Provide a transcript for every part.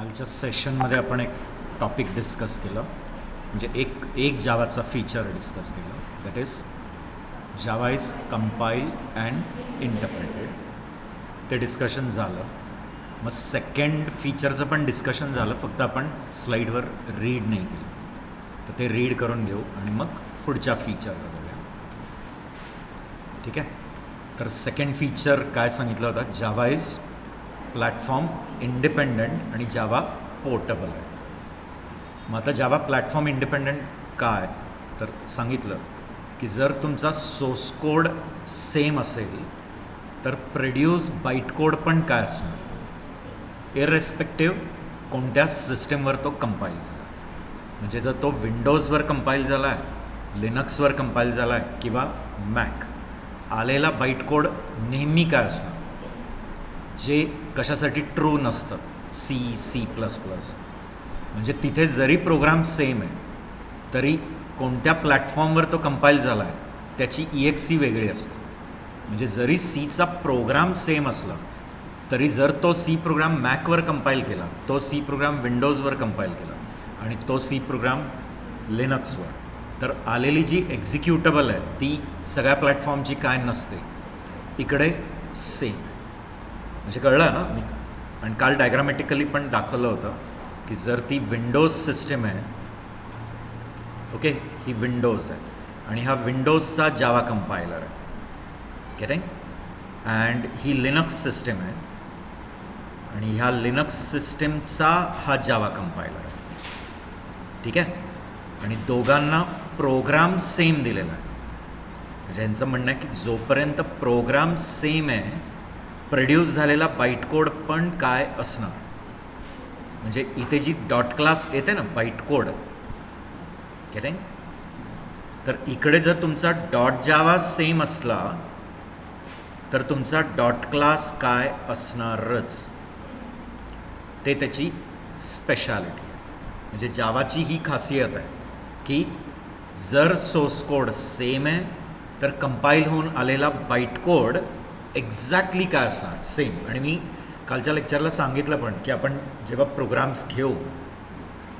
कालच्या सेशनमध्ये आपण एक टॉपिक डिस्कस केलं, म्हणजे एक जावाचा फीचर डिस्कस केलं, that is Java is compile and interpreted. ते डिस्कशन झालं. मग सेकंड फीचरचं पण डिस्कशन झालं, फक्त आपण स्लाईडवर रीड नाही केलं. तर ते रीड करून घेऊ आणि मग पुढच्या फीचरला बघूया. ठीक आहे. तर सेकंड फीचर काय सांगितलं होतं, जावा इज प्लॅटफॉर्म इंडिपेंडंट आणि जावा पोर्टेबल आहे. मग आता जावा प्लॅटफॉर्म इंडिपेंडंट काय, तर सांगितलं की जर तुमचा सोर्स कोड सेम असेल तर प्रोड्यूस बाईट कोड पण काय असणार, इररेस्पेक्टिव्ह कोणत्या सिस्टमवर तो कंपाईल झाला. म्हणजे जर तो विंडोजवर कंपाईल झाला आहे, लिनक्सवर कंपाईल झाला आहे किंवा मॅक, आलेला बाईट कोड नेहमी काय असणार, जे कशासाठी ट्रू नसतं, C++. म्हणजे तिथे जरी प्रोग्राम सेम आहे तरी कोणत्या प्लॅटफॉर्मवर तो कंपाईल झाला आहे त्याची EXE वेगळी असते. म्हणजे जरी Cचा प्रोग्राम सेम असला तरी जर तो C प्रोग्राम मॅकवर कंपाईल केला, तो C प्रोग्राम विंडोजवर कंपाईल केला आणि तो C प्रोग्राम लिनक्सवर, तर आलेली जी एक्झिक्युटेबल आहे ती सगळ्या प्लॅटफॉर्मची काय नसते, इकडे सेम. म्हणजे कळलं ना मी. आणि काल डायग्रामॅटिकली पण दाखवलं होतं की जर ती विंडोज सिस्टम आहे, ओके, ही विंडोज आहे आणि हा विंडोजचा जावा कंपायलर आहे, getting, and he Linux system आहे आणि ह्या लिनक्स सिस्टमचा हा जावा कंपायलर आहे. ठीक आहे. आणि दोघांना प्रोग्राम सेम दिलेला आहे. म्हणजे यांचं म्हणणं आहे की जोपर्यंत प्रोग्राम सेम आहे, प्रोड्यूस झालेला बाईट कोड पण काय असणार. म्हणजे इथे जी डॉट क्लास येते ना बाईट कोड, गेटिंग, तर इकडे जर तुमचा डॉट जावा सेम असला तर तुमचा डॉट क्लास काय असणारच. ते त्याची स्पेशालिटी आहे. म्हणजे जावाची ही खासियत आहे की जर सोर्स कोड सेम आहे तर कंपाईल होऊन आलेला बाईट कोड एक्झॅक्टली काय असणार, सेम. आणि मी कालच्या लेक्चरला सांगितलं पण की आपण जेव्हा प्रोग्राम्स घेऊ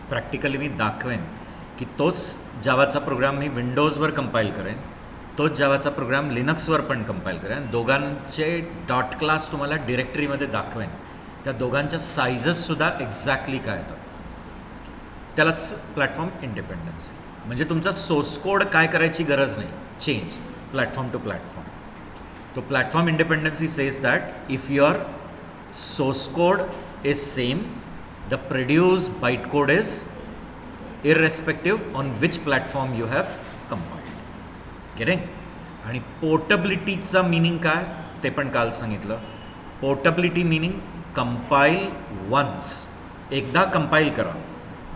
प्रॅक्टिकली मी दाखवेन की तोच जावाचा प्रोग्राम मी विंडोजवर कंपाईल करेन, तोच जावाचा प्रोग्राम लिनक्सवर पण कंपाईल करेन. दोघांचे डॉट क्लास तुम्हाला डिरेक्टरीमध्ये दाखवेन. त्या दोघांच्या सायझेससुद्धा एक्झॅक्टली काय येतात. त्यालाच प्लॅटफॉर्म इंडिपेंडन्सी. म्हणजे तुमचा सोर्स कोड काय करायची गरज नाही, चेंज प्लॅटफॉर्म टू प्लॅटफॉर्म. तो platform independency says that if your source code is same, the produce byte code is irrespective on which platform you have compiled. Getting. आणि पोर्टेबिलिटीचा मिनिंग काय ते पण काल सांगितलं. पोर्टेबिलिटी मिनिंग कंपाईल वन्स, एकदा compile करा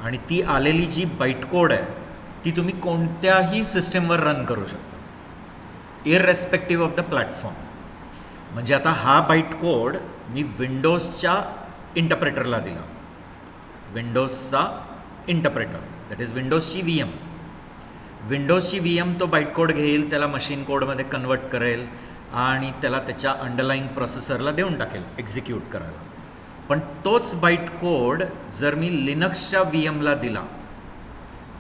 आणि ती आलेली जी बाईट कोड आहे ती तुम्ही कोणत्याही सिस्टमवर रन करू शकता, इररेस्पेक्टिव्ह ऑफ द प्लॅटफॉर्म. म्हणजे आता हा बाईट कोड मी विंडोजच्या इंटरप्रेटरला दिला, विंडोजचा इंटरप्रेटर, दॅट इज विंडोजची VM. विंडोजची VM तो बाईट कोड घेईल, त्याला मशीन कोडमध्ये कन्वर्ट करेल आणि त्याला त्याच्या अंडरलाईंग प्रोसेसरला देऊन टाकेल एक्झिक्यूट करायला. पण तोच बाईट कोड जर मी लिनक्सच्या VMला दिला,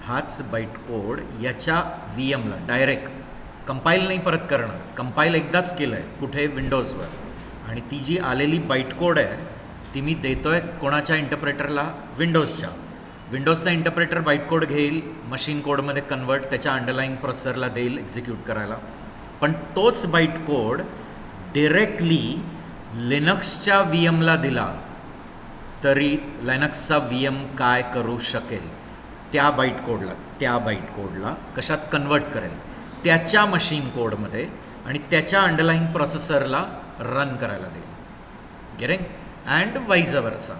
हाच बाईट कोड याच्या VMला डायरेक्ट कंपाईल नाही परत करणार, कंपाईल एकदाच केलं आहे कुठे, विंडोजवर, आणि ती जी आलेली बाईट कोड आहे ती मी देतो आहे कोणाच्या इंटरप्रेटरला, विंडोजच्या. विंडोजचा इंटरप्रेटर बाईट कोड घेईल, मशीन कोडमध्ये कन्वर्ट, त्याच्या अंडरलाईंग प्रोसेसरला देईल एक्झिक्यूट करायला. पण तोच बाईट कोड डिरेक्टली लिनक्सच्या VMला दिला तरी लिनक्सचा VM काय करू शकेल, त्या बाईट कोडला कशात कन्वर्ट करेल, त्याच्या मशीन कोडमध्ये आणि त्याच्या अंडरलाईंग प्रोसेसरला रन करायला देईल. गेटिंग. अँड वाईज वर्सा.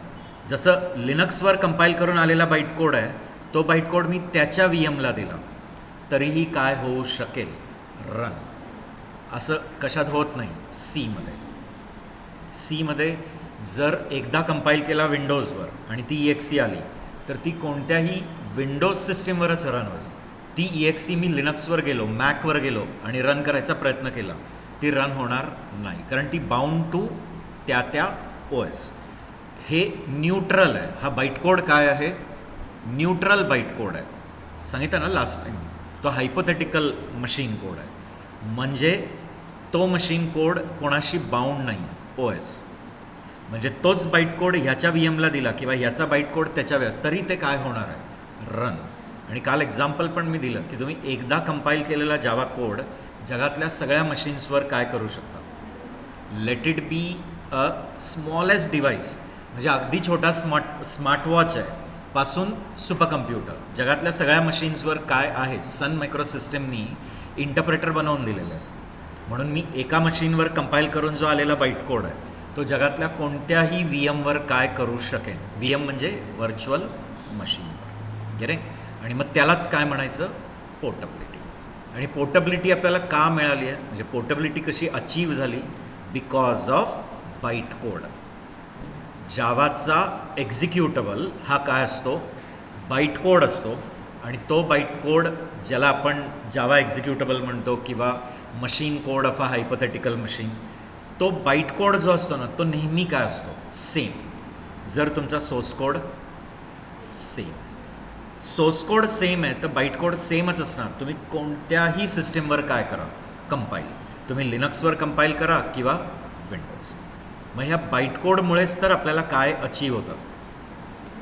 जसं लिनक्सवर कंपाईल करून आलेला बाईट कोड आहे, तो बाईट कोड मी त्याच्या VMला दिला तरीही काय होऊ शकेल, रन. असं कशात होत नाही, सीमध्ये जर एकदा कंपाईल केला विंडोजवर आणि ती EXE आली तर ती कोणत्याही विंडोज सिस्टीमवरच रन होईल. ती EXE मी लिनक्सवर गेलो, मॅकवर गेलो आणि रन करायचा प्रयत्न केला, ती रन होणार नाही, कारण ती बाउंड टू त्या OS. हे न्यूट्रल आहे. हा बाईट कोड काय आहे? न्यूट्रल बाईट कोड आहे. सांगितलं ना लास्ट टाईम, तो हायपोथेटिकल मशीन कोड आहे. म्हणजे तो मशीन कोड कोणाशी बाउंड नाही आहे. ओ एस म्हणजे तोच बाईट कोड ह्याच्या व्ही एमला दिला किंवा ह्याचा बाईट कोड त्याच्या तरी ते काय होणार आहे? रन. आणि काल एक्झाम्पल पण मी दिलं की तुम्ही एकदा कंपाईल केलेला जावा कोड जगातल्या सगळ्या मशीन्सवर काय करू शकता. Let it be a smallest device, म्हणजे अगदी छोटा स्मार्टवॉच आहे पासून सुपर कम्प्युटर, जगातल्या सगळ्या मशीन्सवर काय आहे. सन मायक्रो सिस्टमनी इंटरप्रेटर बनवून दिलेलं आहे. म्हणून मी एका मशीनवर कंपाईल करून जो आलेला बाईट कोड आहे तो जगातल्या कोणत्याही व्ही एमवर काय करू शकेन. व्ही एम म्हणजे व्हर्च्युअल मशीनवर. गेले. आणि मग त्यालाच काय म्हणायचं? पोर्टेबिलिटी. आणि पोर्टेबिलिटी आपल्याला का मिळाली आहे? म्हणजे पोर्टेबिलिटी कशी अचीव झाली? Because of byte code. जावाचा एक्झिक्युटेबल हा काय असतो? बाईट कोड असतो. आणि तो बाईट कोड ज्याला आपण जावा एक्झिक्युटेबल म्हणतो किंवा machine code of a hypothetical machine, तो बाईट कोड जो असतो ना तो नेहमी काय असतो? सेम. जर तुमचा source code same, source code same आहे तर बाईट कोड सेमच असणार. तुम्ही कोणत्याही सिस्टीमवर काय करा कंपाईल, तुम्ही लिनक्सवर कंपाईल करा किंवा विंडोज. मग ह्या बाईट कोडमुळेच तर आपल्याला काय अचीव होतं?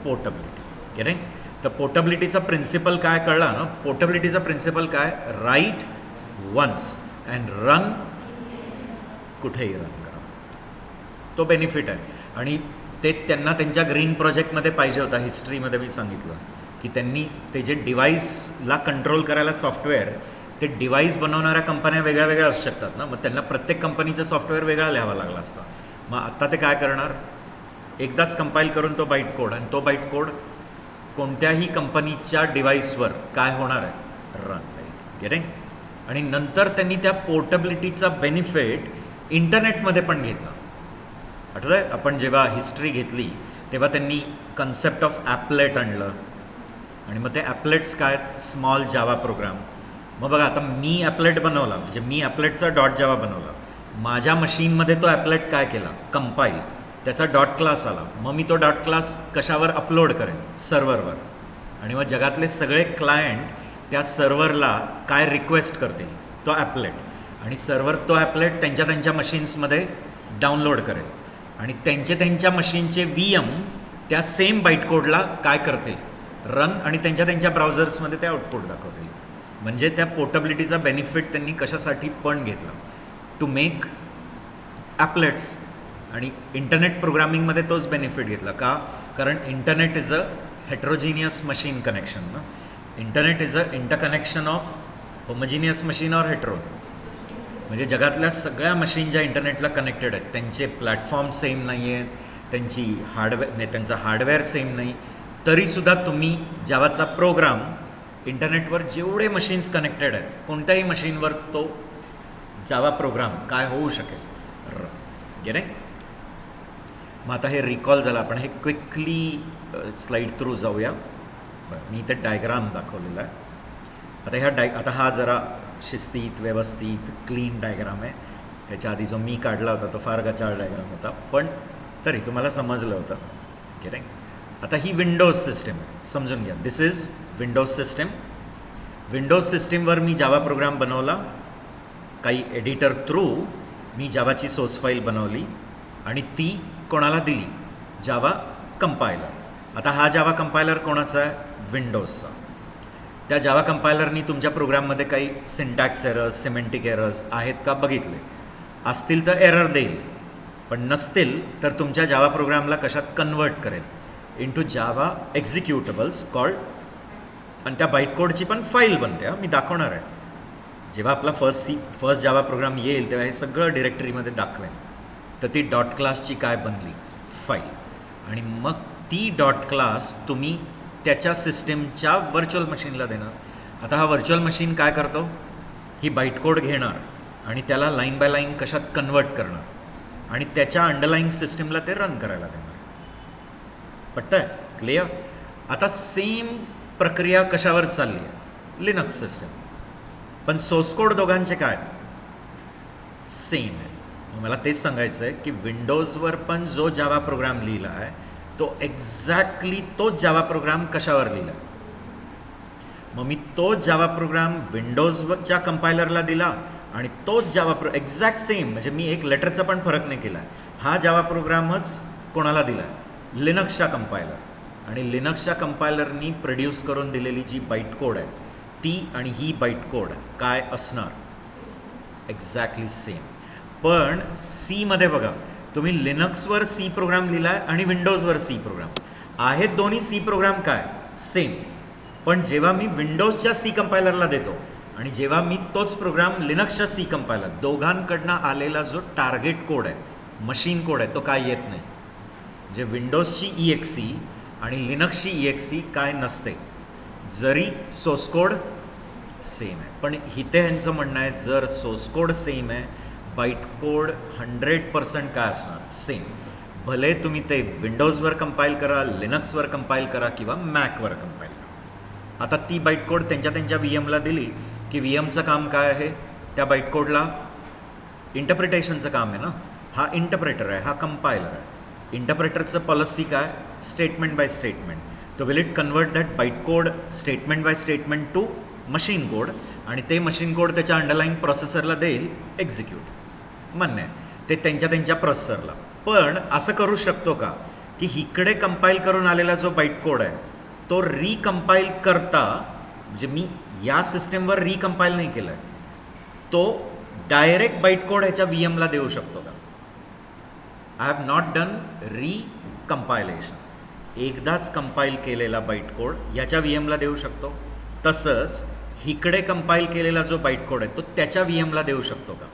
पोर्टेबिलिटी. गेले. तर पोर्टेबिलिटीचा प्रिन्सिपल काय कळला ना? पोर्टेबिलिटीचा प्रिन्सिपल काय? राईट वन्स अँड रन कुठेही रन करा. तो बेनिफिट आहे. आणि ते त्यांना त्यांच्या ग्रीन प्रोजेक्टमध्ये पाहिजे होता. हिस्ट्रीमध्ये मी सांगितलं की त्यांनी ते जे डिव्हाइसला कंट्रोल करायला सॉफ्टवेअर, ते डिव्हाइस बनवणाऱ्या कंपन्या वेगळ्या वेगळ्या असू शकतात ना, मग त्यांना प्रत्येक कंपनीचं सॉफ्टवेअर वेगळा लिहावा लागला असता. मग आत्ता ते काय करणार? एकदाच कंपाईल करून तो बाईट कोड, आणि तो बाईट कोड कोणत्याही कंपनीच्या डिव्हाइसवर काय होणार आहे? रन. गेले. आणि नंतर त्यांनी त्या पोर्टेबिलिटीचा बेनिफिट इंटरनेटमध्ये पण घेतला. आठवतं आहे आपण जेव्हा हिस्ट्री घेतली तेव्हा त्यांनी कन्सेप्ट ऑफ ॲपलेट आणलं. आणि मग ते ॲपलेट्स काय? Small Java program. मग बघा आता मी ॲपलेट बनवला, म्हणजे मी ॲपलेटचा डॉट जावा बनवला. माझ्या मशीनमध्ये तो ॲपलेट काय केला? कंपाईल. त्याचा डॉट क्लास आला. मग मी तो डॉट क्लास कशावर अपलोड करेन? सर्व्हरवर. आणि मग जगातले सगळे क्लायंट त्या सर्व्हरला काय रिक्वेस्ट करतील? तो ॲपलेट. आणि सर्व्हर तो ॲपलेट त्यांच्या त्यांच्या मशीन्समध्ये डाउनलोड करेल. आणि त्यांच्या मशीनचे व्ही एम त्या सेम बाईट कोडला काय करतील? रन. आणि त्यांच्या ब्राउझर्समध्ये ते आउटपुट दाखवतील. म्हणजे त्या पोर्टेबिलिटीचा बेनिफिट त्यांनी कशासाठी पण घेतला? To make applets. आणि इंटरनेट प्रोग्रामिंगमध्ये तोच बेनिफिट घेतला. का? कारण internet is a heterogeneous machine connection ना. Internet is a interconnection of homogeneous machine और हेट्रो. म्हणजे जगातल्या सगळ्या मशीन ज्या इंटरनेटला कनेक्टेड आहेत त्यांचे प्लॅटफॉर्म सेम नाही आहेत, त्यांची त्यांचा हार्डवेअर सेम नाही, तरीसुद्धा तुम्ही जावाचा प्रोग्राम इंटरनेटवर जेवढे मशीन्स कनेक्टेड आहेत कोणत्याही मशीनवर तो जावा प्रोग्राम काय होऊ शकेल? गेले. मग आता हे रिकॉल झालं. आपण हे क्विकली स्लाईड थ्रू जाऊया. मी इथे डायग्राम दाखवलेला आहे. आता हा जरा शिस्तीत व्यवस्थित क्लीन डायग्राम आहे. ह्याच्या आधी जो मी काढला होता तो फार गचाळ डायग्राम होता, पण तरी तुम्हाला समजलं होतं. गेले. आता ही विंडोज सिस्टीम आहे, समजून घ्या. दिस इज विंडोज सिस्टीम. विंडोज सिस्टीमवर मी जावा प्रोग्राम बनवला. काही एडिटर थ्रू मी जावाची सोर्स फाईल बनवली आणि ती कोणाला दिली? जावा कंपायलर. आता हा जावा कंपायलर कोणाचा आहे? विंडोजचा. त्या जावा कंपायलरनी तुमच्या प्रोग्राममध्ये काही सिंटॅक्स एरर्स, सिमेंटिक एरर्स आहेत का बघितले. असतील तर एरर देईल, पण नसतील तर तुमच्या जावा प्रोग्रामला कशात कन्वर्ट करेल? इंटू जावा एक्झिक्युटेबल्स कॉल्ड. आणि त्या बाईट कोडची पण फाईल बनते. मी दाखवणार आहे. जेव्हा आपला फर्स्ट जावा प्रोग्राम येईल तेव्हा हे सगळं डिरेक्टरीमध्ये दाखवेन. तर ती डॉट क्लासची काय बनली? फाईल. आणि मग ती डॉट क्लास तुम्ही त्याच्या सिस्टीमच्या व्हर्च्युअल मशीनला देणार. आता हा व्हर्च्युअल मशीन काय करतो? ही बाईट कोड घेणार आणि त्याला लाईन बाय लाईन कशात कन्वर्ट करणार आणि त्याच्या अंडरलाईन सिस्टीमला ते रन करायला देणार. पटतंय? क्लिअर? आता सेम प्रक्रिया कशावर चालली आहे? Linux system. पण सोर्स कोड दोघांचे काय आहेत? सेम आहे. मला तेच सांगायचं आहे की विंडोजवर पण जो जावा प्रोग्राम लिहिला आहे तो एक्झॅक्टली तोच जावा प्रोग्राम कशावर लिहिला. मग मी तोच जावा प्रोग्राम विंडोजच्या कंपायलरला दिला आणि तोच जावा एक्झॅक्ट सेम, म्हणजे मी एक लेटरचा पण फरक नाही केला. हा जावा प्रोग्रामच कोणाला दिला, लिनक्सच्या कंपायलर. आणि लिनक्सच्या कंपायलरनी प्रोड्यूस करून दिलेली जी बाईट कोड आहे ती आणि ही बाईट कोड काय असणार, एक्झॅक्टली सेम. पण सीमध्ये बघा, तुम्ही लिनक्सवर सी प्रोग्राम लिहिला आहे आणि विंडोजवर सी प्रोग्राम आहेत, दोन्ही सी प्रोग्राम काय सेम. पण जेव्हा मी विंडोजच्या सी कंपायलरला देतो आणि जेव्हा मी तोच प्रोग्राम लिनक्सच्या सी कंपायलर, दोघांकडनं आलेला जो टार्गेट कोड आहे, मशीन कोड आहे, तो काय येत नाही. म्हणजे विंडोजची EXE आणि लिनक्सची EXE काय नसते, जरी सोर्स कोड सेम आहे. पण इथे ह्यांचं म्हणणं आहे जर सोर्स कोड सेम आहे, बाईट कोड 100% काय असणार, सेम. भले तुम्ही ते विंडोजवर कंपाईल करा, लिनक्सवर कंपाईल करा किंवा मॅकवर कंपाईल करा. आता ती बाईट कोड त्यांच्या VM दिली की VMचं काम काय आहे, त्या बाईट कोडला इंटरप्रिटेशनचं काम आहे ना. हा इंटरप्रेटर आहे, हा कंपायलर आहे. इंटरप्रेटरचं पॉलिसी काय, स्टेटमेंट बाय स्टेटमेंट. तो will it convert that byte code statement by statement to machine code आणि ते मशीन कोड त्याच्या अंडरलाईन प्रोसेसरला देईल एक्झिक्यूट. मान्य आहे, ते त्यांच्या प्रोसेसरला. पण असं करू शकतो का की इकडे कंपाईल करून आलेला जो बाईट कोड आहे तो रिकंपाईल करता, म्हणजे मी या सिस्टमवर रिकंपाईल नाही केलं आहे, तो डायरेक्ट बाईट कोड ह्याच्या VMला देऊ शकतो का. I have not done recompilation. एकदाच कंपाईल केलेला बाईट कोड याच्या VMला देऊ शकतो. तसंच इकडे कंपाईल केलेला जो बाईट कोड आहे तो त्याच्या VMला देऊ शकतो का.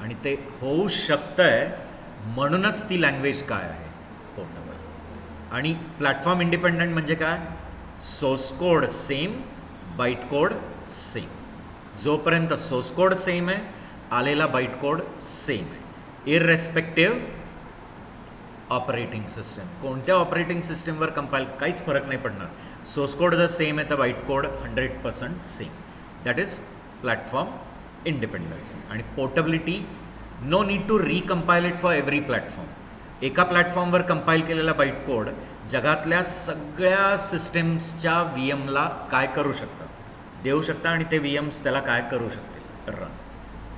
आणि ते होऊ शकतंय, म्हणूनच ती लँग्वेज काय आहे, पोर्टेबल. आणि प्लॅटफॉर्म इंडिपेंडंट म्हणजे काय, source code same, byte code same. जोपर्यंत सोर्स कोड सेम आहे, आलेला बाईट कोड सेम आहे, इररेस्पेक्टिव्ह ऑपरेटिंग सिस्टम. कोणत्या ऑपरेटिंग सिस्टमवर कंपाईल काहीच फरक नाही पडणार. सोर्स कोड जर सेम आहे तर byte code 100% same. That is platform independency. आणि portability, no need to recompile it for every platform. एका प्लॅटफॉर्मवर कंपाईल केलेला बाईट कोड जगातल्या सगळ्या सिस्टम्सच्या VMला काय करू शकतं, देऊ शकतं. आणि ते VMs त्याला काय करू शकतील, रन.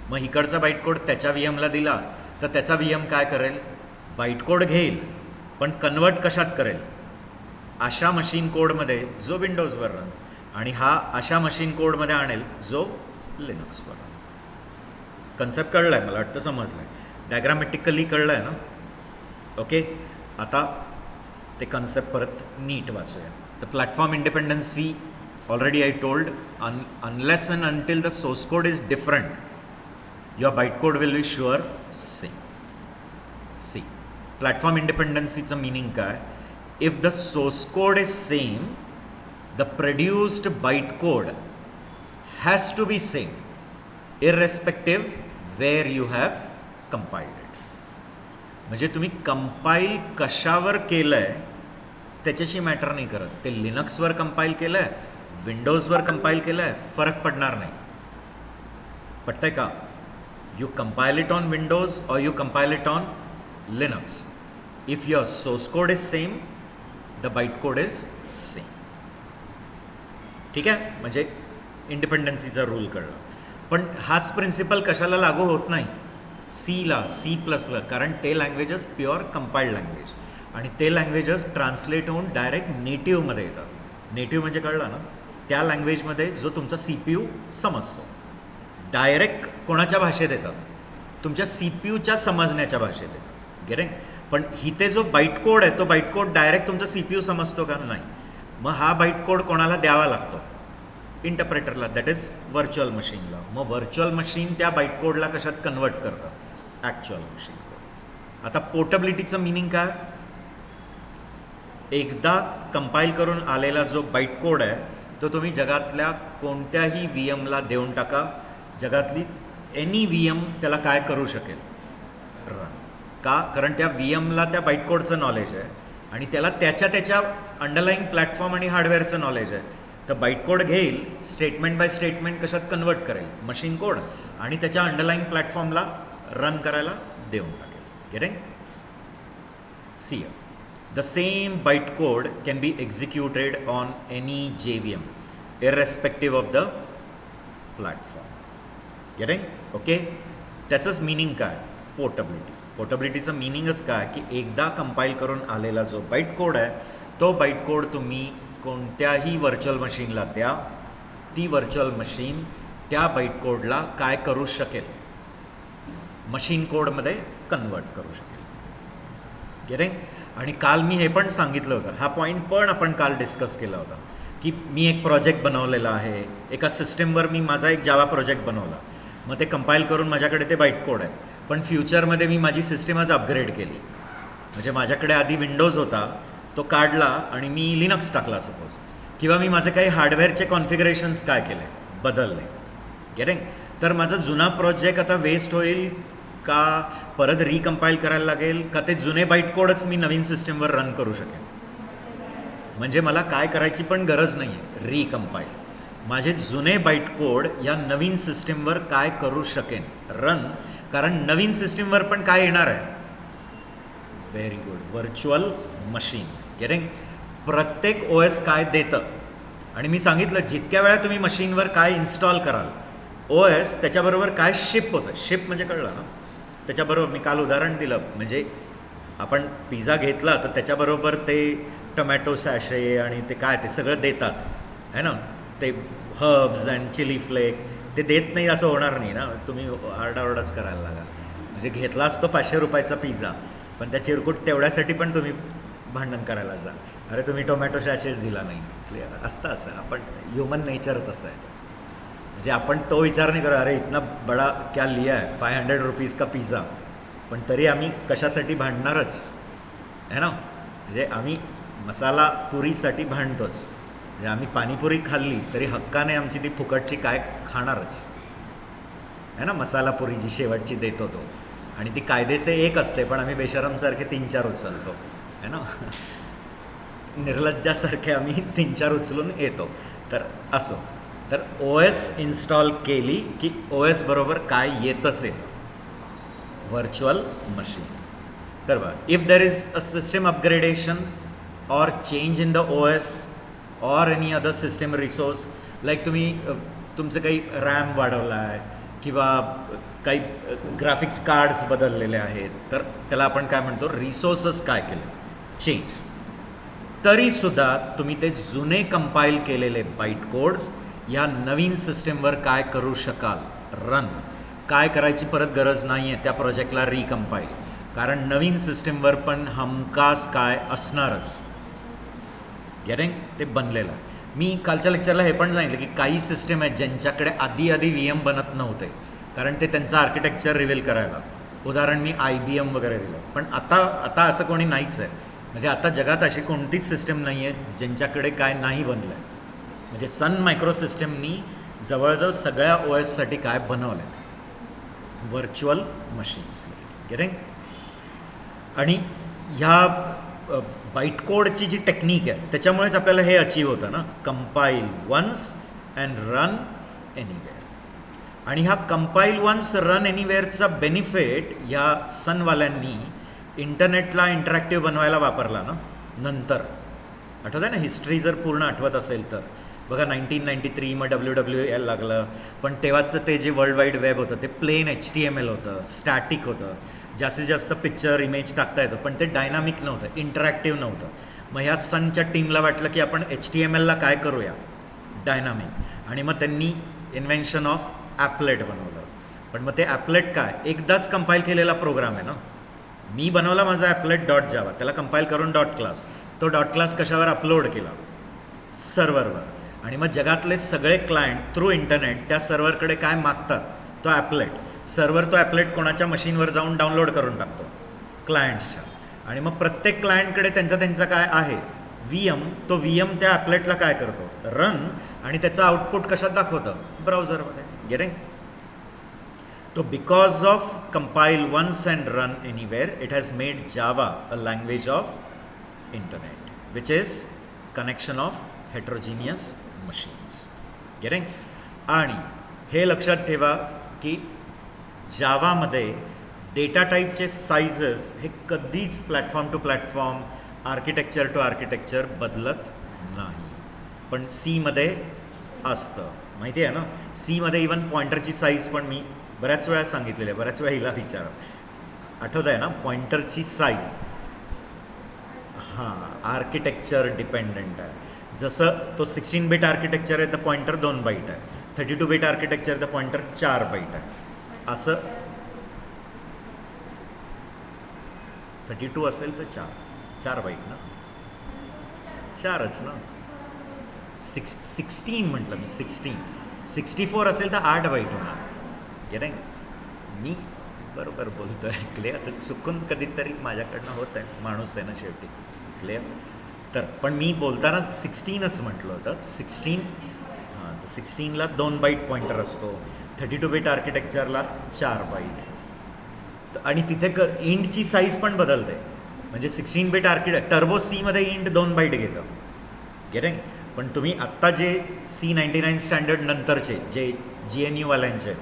मग इकडचा बाईट कोड त्याच्या VMला दिला तर त्याचा VM काय करेल, बाईट कोड घेईल पण कन्वर्ट कशात करेल, अशा मशीन कोडमध्ये जो विंडोजवर रन, आणि हा अशा मशीन कोडमध्ये आणेल जो लिनक्सवर रन. कन्सेप्ट कळला आहे, मला वाटतं समजलं आहे, डायग्रामॅटिकली कळलं आहे ना. ओके, आता ते कन्सेप्ट परत नीट वाचूया. The platform independency, already I told, unless and until the source code is different, your byte code will be sure same. See, platform इंडिपेंडन्सीचं मिनिंग काय, if the source code is same, the produced byte code has to be same irrespective where you have compiled it. म्हणजे तुम्ही compile कशावर केलं आहे त्याच्याशी matter नाही करत. ते लिनक्सवर कंपाईल केलं आहे, विंडोजवर कंपाईल केलं आहे, फरक पडणार नाही. पटतंय का. You compile it on Windows और you compile it on Linux, if your source code is same, the byte code is same. ठीक आहे, म्हणजे इंडिपेंडन्सीचा रूल कळला. पण हाच प्रिन्सिपल कशाला लागू होत नाही, सीला, C++, कारण ते लँग्वेजेस प्युअर कंपाईल्ड लँग्वेज आणि ते लँग्वेजेस ट्रान्सलेट होऊन डायरेक्ट नेटिव्हमध्ये येतात. नेटिव्ह म्हणजे कळलं ना, त्या लँग्वेजमध्ये जो तुमचा CPU समजतो, डायरेक्ट कोणाच्या भाषेत येतात, तुमच्या CPUच्या समजण्याच्या भाषेत येतात. गेटिंग. पण इथे जो बाईट कोड आहे तो बाईट कोड डायरेक्ट तुमचा CPU समजतो का, नाही. मग हा बाईट कोड कोणाला द्यावा लागतो, इंटरप्रेटरला, दॅट इज व्हर्च्युअल मशीनला. मग व्हर्च्युअल मशीन त्या बाईट कोडला कशात कन्वर्ट करतं, ॲक्च्युअल मशीन कोड. आता पोर्टेबिलिटीचं मिनिंग काय, एकदा कंपाईल करून आलेला जो बाईट कोड आहे तो तुम्ही जगातल्या कोणत्याही VMला देऊन टाका, जगातली एनी VM त्याला काय करू शकेल, रन. का, कारण त्या VMला त्या बाईट कोडचं नॉलेज आहे आणि त्याला त्याच्या अंडरलाईन प्लॅटफॉर्म आणि हार्डवेअरचं नॉलेज आहे. तर बाईट कोड घेईल, स्टेटमेंट बाय स्टेटमेंट कशात कन्वर्ट करेल, मशीन कोड, आणि त्याच्या अंडरलाईन प्लॅटफॉर्मला रन करायला देऊन टाकेल. Getting. See, the same bytecode can be executed on any JVM irrespective of the platform. Getting? Okay? त्याचंच मिनिंग काय? पोर्टेबिलिटीचं मिनिंगच काय की एकदा कंपाईल करून आलेला जो बाईट कोड आहे तो बाईट कोड तुम्ही कोणत्याही व्हर्च्युअल मशीनला द्या, ती व्हर्च्युअल मशीन त्या बाईट कोडला काय करू शकेल, मशीन कोडमध्ये कन्वर्ट करू शकेल. गेटिंग? आणि काल मी हे पण सांगितलं होतं, हा पॉईंट पण आपण काल डिस्कस केला होता की मी एक प्रोजेक्ट बनवलेला आहे, एका सिस्टीमवर मी माझा एक जावा प्रोजेक्ट बनवला, मग ते कंपाईल करून माझ्याकडे ते बाईट कोड आहेत, पण फ्युचरमध्ये मी माझी सिस्टीमच अपग्रेड केली. म्हणजे माझ्याकडे आधी विंडोज होता, तो काढला आणि मी लिनक्स टाकला सपोज, किंवा मी माझे काही हार्डवेअरचे कॉन्फिगरेशन्स काय केले, बदलले. गेटिंग? तर माझा जुना प्रोजेक्ट आता वेस्ट होईल का परत रिकंपाईल करायला लागेल का ते जुने बाईट कोडच मी नवीन सिस्टीमवर रन करू शकेन. म्हणजे मला काय करायची पण गरज नाही आहे, रिकंपाईल. माझे जुने बाईट कोड या नवीन सिस्टीमवर काय करू शकेन, रन. कारण नवीन सिस्टीमवर पण काय येणार आहे, very good, virtual machine. Getting? प्रत्येक OS काय देतं, आणि मी सांगितलं जितक्या वेळा तुम्ही मशीनवर काय इन्स्टॉल कराल OS त्याच्याबरोबर काय शिप होतं. शिप म्हणजे कळलं ना, त्याच्याबरोबर मी काल उदाहरण दिलं, म्हणजे आपण पिझ्झा घेतला तर त्याच्याबरोबर ते टोमॅटो सॅशे आणि ते काय ते सगळं देतात है ना, ते हर्ब्स अँड चिली फ्लेक ते देत नाही असं होणार नाही ना, तुम्ही आरडाओरडाच करायला लागा. म्हणजे घेतला असतो 500 रुपयाचा पिझ्झा, पण त्या चिरकुट तेवढ्यासाठी पण तुम्ही भांडण करायला जा, अरे तुम्ही टोमॅटो सॅशेच दिला नाही. असतं असं, आपण ह्युमन नेचर तसं आहे. म्हणजे आपण तो विचार नाही करा अरे इतना बडा क्या लिया है, 500 रुपीज का पिझ्झा, पण तरी आम्ही कशासाठी भांडणारच है ना. म्हणजे आम्ही मसाला पुरीसाठी भांडतोच. म्हणजे आम्ही पाणीपुरी खाल्ली तरी हक्काने आमची ती फुकटची काय खाणारच है ना, मसाला पुरी जी शेवटची देतो तो, आणि ती कायदेसे एक असते पण आम्ही बेशरमसारखे 3-4 उचलतो है ना, निर्लज्जासारखे आम्ही 3-4 उचलून येतो. तर असो, तर OS इन्स्टॉल केली की OS बरोबर काय येतच येतं, व्हर्च्युअल मशीन. तर बघा, if there is a system upgradation और चेंज इन द OS और any other system resource, like तुम्ही तुमचं काही रॅम वाढवला आहे किंवा काही ग्राफिक्स कार्ड्स बदललेले आहेत, तर त्याला आपण काय म्हणतो, रिसोर्सेस काय केले, चेंज. तरीसुद्धा तुम्ही ते जुने कंपाईल केलेले बाईट कोड्स या नवीन सिस्टीमवर काय करू शकाल, रन. काय करायची परत गरज नाही आहे त्या प्रोजेक्टला रिकंपाईल, कारण नवीन सिस्टीमवर पण हमखास काय असणारच. गेटिंग? ते बनलेलं आहे. मी कालच्या लेक्चरला हे पण सांगितलं की काही सिस्टीम आहेत ज्यांच्याकडे आधी VM बनत नव्हते, कारण ते त्यांचं आर्किटेक्चर रिव्हील करायला. उदाहरण मी IBM वगैरे दिलं, पण आता असं कोणी नाहीच आहे. म्हणजे आता जगात अशी कोणतीच सिस्टीम नाही आहे ज्यांच्याकडे काय नाही बनलं आहे. म्हणजे सन मायक्रो सिस्टीमनी जवळजवळ सगळ्या OSसाठी काय बनवलं आहेत, व्हर्च्युअल मशीन्स. गेटिंग? आणि ह्या बाईट कोडची जी टेक्निक आहे त्याच्यामुळेच आपल्याला हे अचीव होतं ना, compile once and run anywhere. आणि हा कंपाईल वन्स रन एनिवेअरचा बेनिफिट ह्या सनवाल्यांनी इंटरनेटला इंटरॅक्टिव्ह बनवायला वापरला ना नंतर. आठवत आहे ना, हिस्ट्री जर पूर्ण आठवत असेल तर बघा 1993 मग WWW यायला लागलं, पण तेव्हाचं ते जे वर्ल्ड वाईड वेब होतं ते प्लेन HTML होतं, स्टॅटिक होतं, जास्तीत जास्त पिक्चर इमेज टाकता येतं, पण ते डायनामिक नव्हतं, इंटरॅक्टिव्ह नव्हतं. मग ह्या सनच्या टीमला वाटलं की आपण HTMLला काय करूया, डायनामिक, आणि मग त्यांनी इन्व्हेन्शन ऑफ ॲपलेट बनवलं. पण मग ते ॲपलेट काय, एकदाच कंपाईल केलेला प्रोग्राम आहे ना. मी बनवला माझा ॲपलेट .java, त्याला कंपाईल करून .class, तो .class कशावर अपलोड केला, सर्व्हरवर, आणि मग जगातले सगळे क्लायंट थ्रू इंटरनेट त्या सर्व्हरकडे काय मागतात, तो ॲपलेट. सर्व्हर तो ॲपलेट कोणाच्या मशीनवर जाऊन डाउनलोड करून टाकतो, क्लायंट्सच्या, आणि मग प्रत्येक क्लायंटकडे त्यांचा काय आहे, VM. तो VM त्या ॲपलेटला काय करतो, रन, आणि त्याचं आउटपुट कशात दाखवतं, ब्राउझरमध्ये. Getting? So because of compile once and run anywhere it has made Java a language of internet which is connection of heterogeneous machines. Getting? आणि हे लक्षात ठेवा की जावामध्ये डेटा टाईपचे साईजेस हे कधीच platform to platform architecture to architecture बदलत नाही, पण सीमध्ये असतं. माहिती आहे ना, सीमध्ये इवन पॉइंटरची साईज पण मी बऱ्याच वेळा सांगितलेली आहे, बऱ्याच वेळा हिला विचारा, आठवत आहे ना, पॉइंटरची साईज हां आर्किटेक्चर डिपेंडंट आहे. जसं तो 16 बिट आर्किटेक्चर आहे तर पॉइंटर 2 बाईट आहे, 32 बिट आर्किटेक्चर तर पॉइंटर 4 बाईट आहे. असं 32 असेल तर 4 बाईट ना, 4च ना. 16 म्हटलं मी, 64 असेल तर 8 बाईट होणार. गे मी बरोबर बोलतो आहे. क्लिअर. आता चुकून कधीतरी माझ्याकडनं होत आहे, माणूस आहे ना शेवटी. क्लिअर. तर पण मी बोलताना 16च म्हटलं होतं. 16 हां, तर 16ला 2 बाईट पॉइंटर असतो, 32 बिट आर्किटेक्चरला 4 बाईट. आणि तिथे इंटची साईज पण बदलते. म्हणजे 16 बिट टर्बो सीमध्ये इंट 2 बाईट घेतं. गेटिंग. पण तुम्ही आत्ता जे C99 स्टँडर्ड नंतरचे जे GNU वाल्यांचे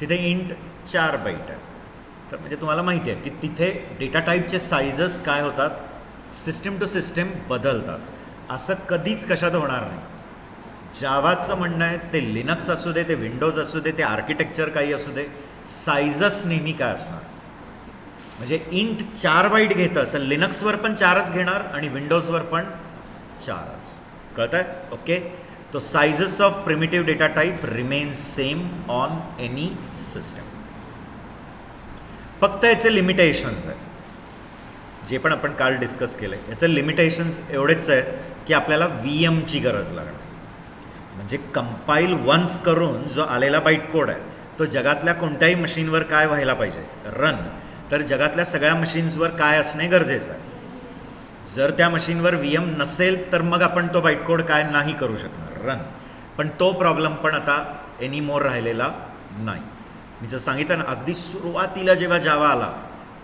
तिथे इंट 4 बाईट आहे. तर म्हणजे तुम्हाला माहिती आहे की तिथे डेटा टाईपचे साईजेस काय होतात, सिस्टम टू सिस्टम बदलतात. असं कधीच कशात होणार नाही. जावाचं म्हणणं आहे ते लिनक्स असू दे, ते विंडोज असू दे, ते आर्किटेक्चर काही असू दे, साईजस नेहमी काय असणार. म्हणजे इंट 4 बाईट घेतं तर लिनक्सवर पण 4च घेणार आणि विंडोजवर पण 4च. कळत आहे? ओके. तो sizes of primitive data type remains same on any system. फक्त याचे लिमिटेशन्स आहेत, जे पण आपण काल डिस्कस केलं आहे. याचे लिमिटेशन्स एवढेच आहेत की आपल्याला VMची गरज लागणार. म्हणजे कंपाईल वन्स करून जो आलेला बाईट कोड आहे तो जगातल्या कोणत्याही मशीनवर काय व्हायला पाहिजे, रन. तर जगातल्या सगळ्या मशीन्सवर काय असणे गरजेचं आहे. जर त्या मशीनवर VM नसेल तर मग आपण तो बाईट कोड काय नाही करू शकणार, रन. पण तो प्रॉब्लेम पण आता एनीमोर राहिलेला नाही. मी जर सांगितलं ना, अगदी सुरुवातीला जेव्हा जावा आला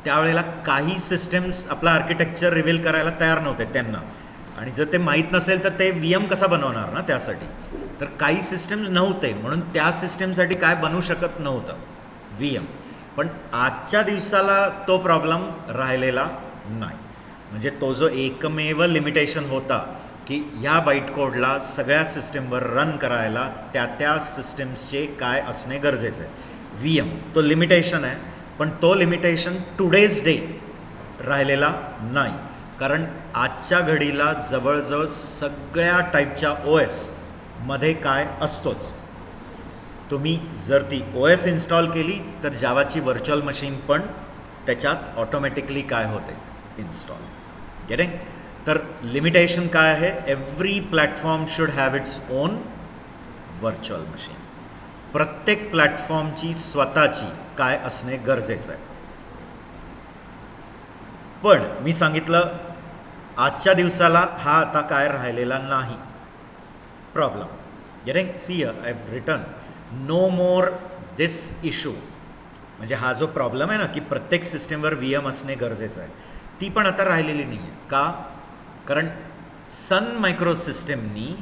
त्यावेळेला काही सिस्टम्स आपला आर्किटेक्चर रिव्हील करायला तयार नव्हते त्यांना. आणि जर ते माहीत नसेल तर ते VM कसा बनवणार ना त्यासाठी. तर काही सिस्टम्स नव्हते म्हणून त्या सिस्टमसाठी काय बनवू शकत नव्हतं VM. पण आजच्या दिवसाला तो प्रॉब्लेम राहिलेला नाही. म्हणजे तो जो एकमेव लिमिटेशन होता की ह्या बाईट कोडला सगळ्या सिस्टमवर रन करायला त्या सिस्टम्सचे काय असणे गरजेचं आहे, VM, तो लिमिटेशन आहे. पण तो लिमिटेशन टुडेज डे राहिलेला नाही. कारण आजच्या घडीला जवळजवळ सगळ्या टाईपच्या OS मध्ये काय असतोच. तुम्ही जर ती OS इन्स्टॉल केली तर जावाची व्हर्च्युअल मशीन पण त्याच्यात ऑटोमॅटिकली काय होते, इन्स्टॉल. गेटिंग. तर लिमिटेशन काय आहे, every platform should have its own virtual machine. प्रत्येक प्लॅटफॉर्मची स्वतःची काय असणे गरजेचं आहे. पण मी सांगितलं आजच्या दिवसाला हा आता काय राहिलेला नाही problem. Getting. See I have written no more this issue. म्हणजे हा जो प्रॉब्लेम आहे ना की प्रत्येक सिस्टमवर VM असणे गरजेचं आहे, ती पण आता राहिलेली नाही आहे. का? कारण सन मायक्रो सिस्टमनी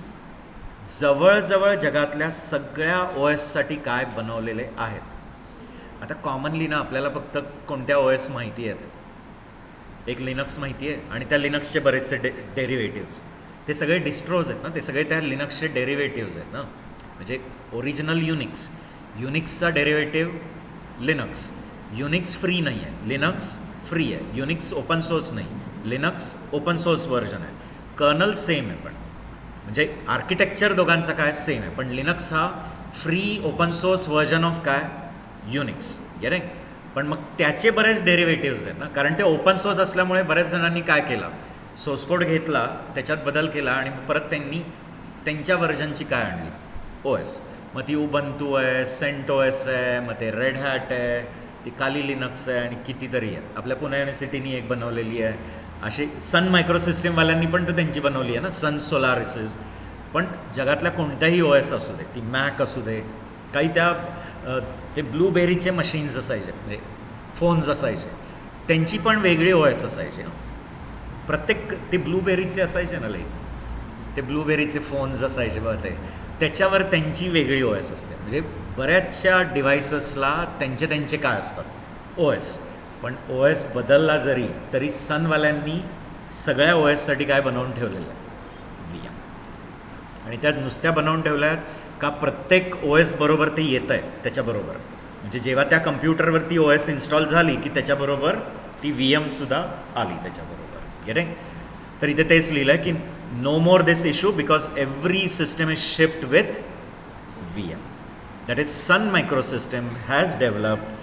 जवळजवळ जगातल्या सगळ्या OSसाठी काय बनवलेले आहेत. आता कॉमनली ना आपल्याला फक्त कोणत्या OS माहिती आहेत, एक लिनक्स माहिती आहे आणि त्या लिनक्सचे बरेचसे डेरिव्हेटिव्ज, ते सगळे डिस्ट्रोज आहेत ना, ते सगळे त्या लिनक्सचे डेरिव्हेटिव्ज आहेत ना. म्हणजे ओरिजिनल युनिक्सचा डेरिव्हेटिव्ह लिनक्स. युनिक्स फ्री नाही आहे, लिनक्स फ्री आहे. युनिक्स ओपन सोर्स नाही, लिनक्स ओपन सोर्स व्हर्जन आहे. कर्नल सेम आहे, पण म्हणजे आर्किटेक्चर दोघांचा काय सेम आहे. पण लिनक्स हा free open source version of काय, युनिक्स. गेले. पण मग त्याचे बरेच डेरिव्हेटिव्ज आहेत ना, कारण ते ओपन सोर्स असल्यामुळे बऱ्याच जणांनी काय केलं, सोर्स कोड घेतला, त्याच्यात बदल केला आणि परत त्यांनी त्यांच्या व्हर्जनची काय आणली, OS. मग ती उबंतू आहे, CentOS आहे, मग ते रेड हॅट आहे, ती काली लिनक्स आहे आणि कितीतरी आहे. आपल्या पुणे युनिव्हर्सिटीनी एक बनवलेली आहे. अशी सन मायक्रो सिस्टमवाल्यांनी पण तर त्यांची बनवली आहे ना, सन सोलारिसेस. पण जगातल्या कोणत्याही OS असू दे, ती मॅक असू दे, काही त्या ते ब्लूबेरीचे मशीन्स असायचे, म्हणजे फोन्स असायचे, त्यांची पण वेगळी OS असायची. प्रत्येक ते ब्लूबेरीचे असायचे ना, ते ब्लूबेरीचे फोन्स असायचे बघा, ते त्याच्यावर त्यांची वेगळी OS असते. म्हणजे बऱ्याचशा डिव्हायसेसला त्यांचे काय असतात, OS. पण OS बदलला जरी तरी सनवाल्यांनी सगळ्या ओ एससाठी काय बनवून ठेवलेलं आहे, व्ही एम. आणि त्यात नुसत्या बनवून ठेवल्या आहेत का प्रत्येक ओ एस बरोबर ते येतं आहे त्याच्याबरोबर. म्हणजे जेव्हा त्या कम्प्युटरवरती ओ एस इन्स्टॉल झाली की त्याच्याबरोबर ती व्ही एमसुद्धा आली त्याच्याबरोबर. गेटिंग? तर इथे तेच लिहिलं आहे की no more this issue because every system is shipped with V M. That is Sun Microsystem has developed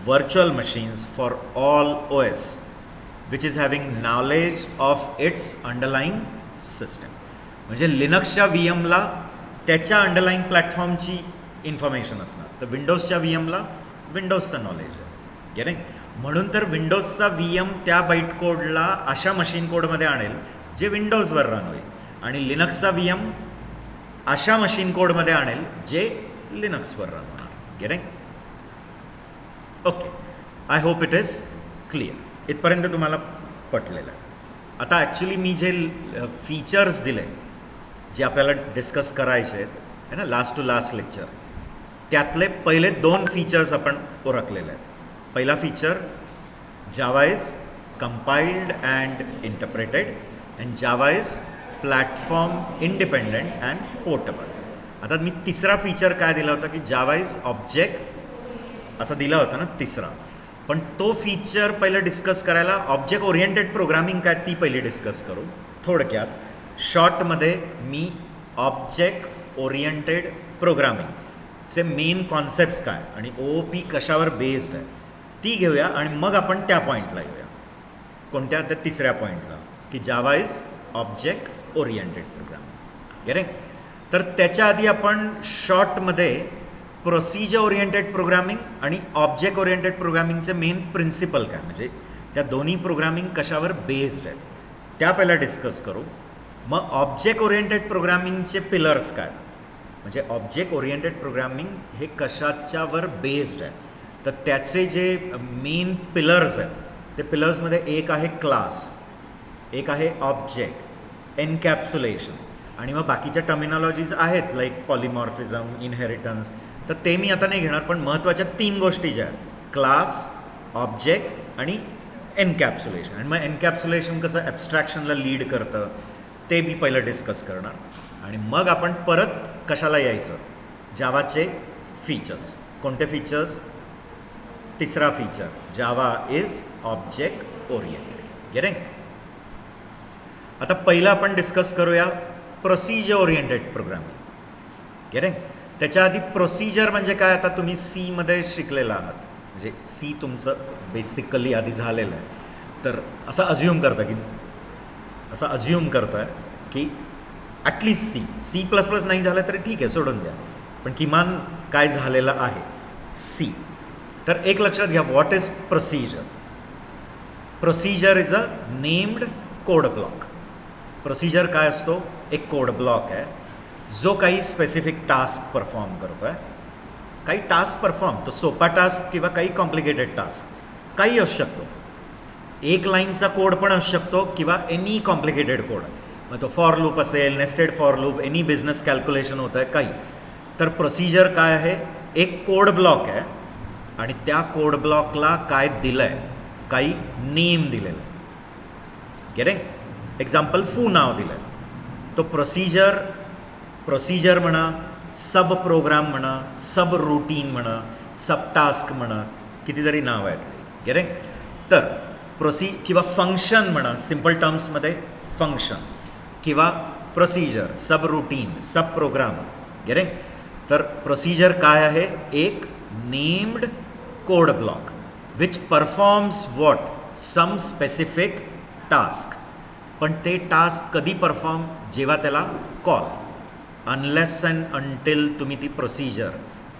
virtual machines for all OS which is having knowledge of its underlying system. म्हणजे लिनक्सच्या V एमला त्याच्या underlying प्लॅटफॉर्मची information असणार, तर विंडोजच्या V एमला विंडोजचं knowledge आहे. Getting? म्हणून तर विंडोजचा V M त्या bite कोडला अशा मशीन कोडमध्ये आणेल जे विंडोजवर रन होईल आणि लिनक्सचा व्ही एम अशा मशीन कोडमध्ये आणेल जे लिनक्सवर रन होणार. Getting? Okay, I hope it is clear. इथपर्यंत तुम्हाला पटलेलं आहे. आता ॲक्च्युली मी जे फीचर्स दिले जे आपल्याला डिस्कस करायचे आहेत आहे ना, लास्ट टू लास्ट लेक्चर, त्यातले पहिले 2 फीचर्स आपण ओळखलेले आहेत. पहिला feature, Java is compiled and interpreted and Java is platform independent and portable. आता मी तिसरा फीचर काय दिला होता की जावा इज ऑब्जेक्ट असं दिला होता ना तिसरा, पण तो फीचर पहिलं डिस्कस करायला ऑब्जेक्ट ओरिएंटेड प्रोग्रामिंग काय ती पहिली डिस्कस करू. थोडक्यात शॉर्टमध्ये मी ऑब्जेक्ट ओरिएंटेड प्रोग्रामिंगचे मेन कॉन्सेप्ट्स काय आणि ओ पी कशावर बेस्ड आहे ती घेऊया आणि मग आपण त्या पॉईंटला येऊया. कोणत्या? त्या तिसऱ्या पॉईंटला की Java is object oriented programming. Getting? तर त्याच्या आधी आपण शॉर्टमध्ये प्रोसिजर ओरिएंटेड प्रोग्रामिंग आणि ऑब्जेक्ट ओरिएंटेड प्रोग्रामिंगचे मेन प्रिन्सिपल काय, म्हणजे त्या दोन्ही प्रोग्रामिंग कशावर बेस्ड आहेत त्या पहिला डिस्कस करू. मग ऑब्जेक्ट ओरिएंटेड प्रोग्रामिंगचे पिलर्स काय, म्हणजे ऑब्जेक्ट ओरिएंटेड प्रोग्रामिंग हे कशाच्यावर बेस्ड आहे, तर त्याचे जे मेन पिलर्स आहेत ते पिलर्समध्ये एक आहे क्लास, एक आहे ऑब्जेक्ट, एनकॅप्सुलेशन आणि मग बाकीच्या टर्मिनॉलॉजीज आहेत लाईक पॉलिमॉर्फिझम, इनहेरिटन्स, तर ते मी आता नाही घेणार. पण महत्त्वाच्या 3 गोष्टी ज्या आहेत, क्लास, ऑब्जेक्ट आणि एनकॅप्सुलेशन. आणि मग एनकॅप्सुलेशन कसं ॲब्स्ट्रॅक्शनला लीड करतं ते मी पहिलं डिस्कस करणार. आणि मग आपण परत कशाला यायचं, जावाचे फीचर्स. कोणते फीचर्स? तिसरा feature, Java is object oriented. Getting? आता पहिलं आपण डिस्कस करूया प्रोसिजर ओरिएंटेड प्रोग्रामिंग. गेटिंग? त्याच्या आधी प्रोसिजर म्हणजे काय, आता तुम्ही सीमध्ये शिकलेला आहात, म्हणजे सी तुमचं बेसिकली आधी झालेलं आहे. तर असं अज्युम करतं की ॲटलिस्ट सी प्लस प्लस नाही झालं तरी ठीक आहे, सोडून द्या, पण किमान काय झालेलं आहे सी. तर एक लक्षात घ्या, what is procedure. Procedure is a named code block. Procedure काय असतो? एक कोड ब्लॉक आहे जो काही स्पेसिफिक टास्क परफॉर्म करतो आहे. काही टास्क परफॉर्म, तो सोपा टास्क किंवा काही कॉम्प्लिकेटेड टास्क काही असू शकतो. एक लाईनचा कोड पण असू शकतो किंवा एनी कॉम्प्लिकेटेड कोड, मग तो फॉर लूप असेल, nested for loop, any business calculation होतं आहे काही. तर प्रोसिजर काय आहे? एक कोड ब्लॉक आहे आणि त्या कोड ब्लॉकला काय दिलं आहे, काही नेम दिलेलं आहे. गेटिंग? एक्झाम्पल फू नाव दिलं आहे, तो प्रोसिजर म्हणा, सब प्रोग्राम म्हणा, सब रूटीन म्हणा, सब टास्क म्हणा, कितीतरी नाव आहेत. गेटिंग? तर किंवा फंक्शन म्हणा, सिम्पल टर्म्समध्ये फंक्शन किंवा procedure, subroutine, subprogram. Getting? तर प्रोसिजर काय आहे? एक named code block which performs what, some specific task. पण ते टास्क कधी परफॉर्म? जेव्हा त्याला कॉल. अनलेस अँड अंटिल तुम्ही ती प्रोसिजर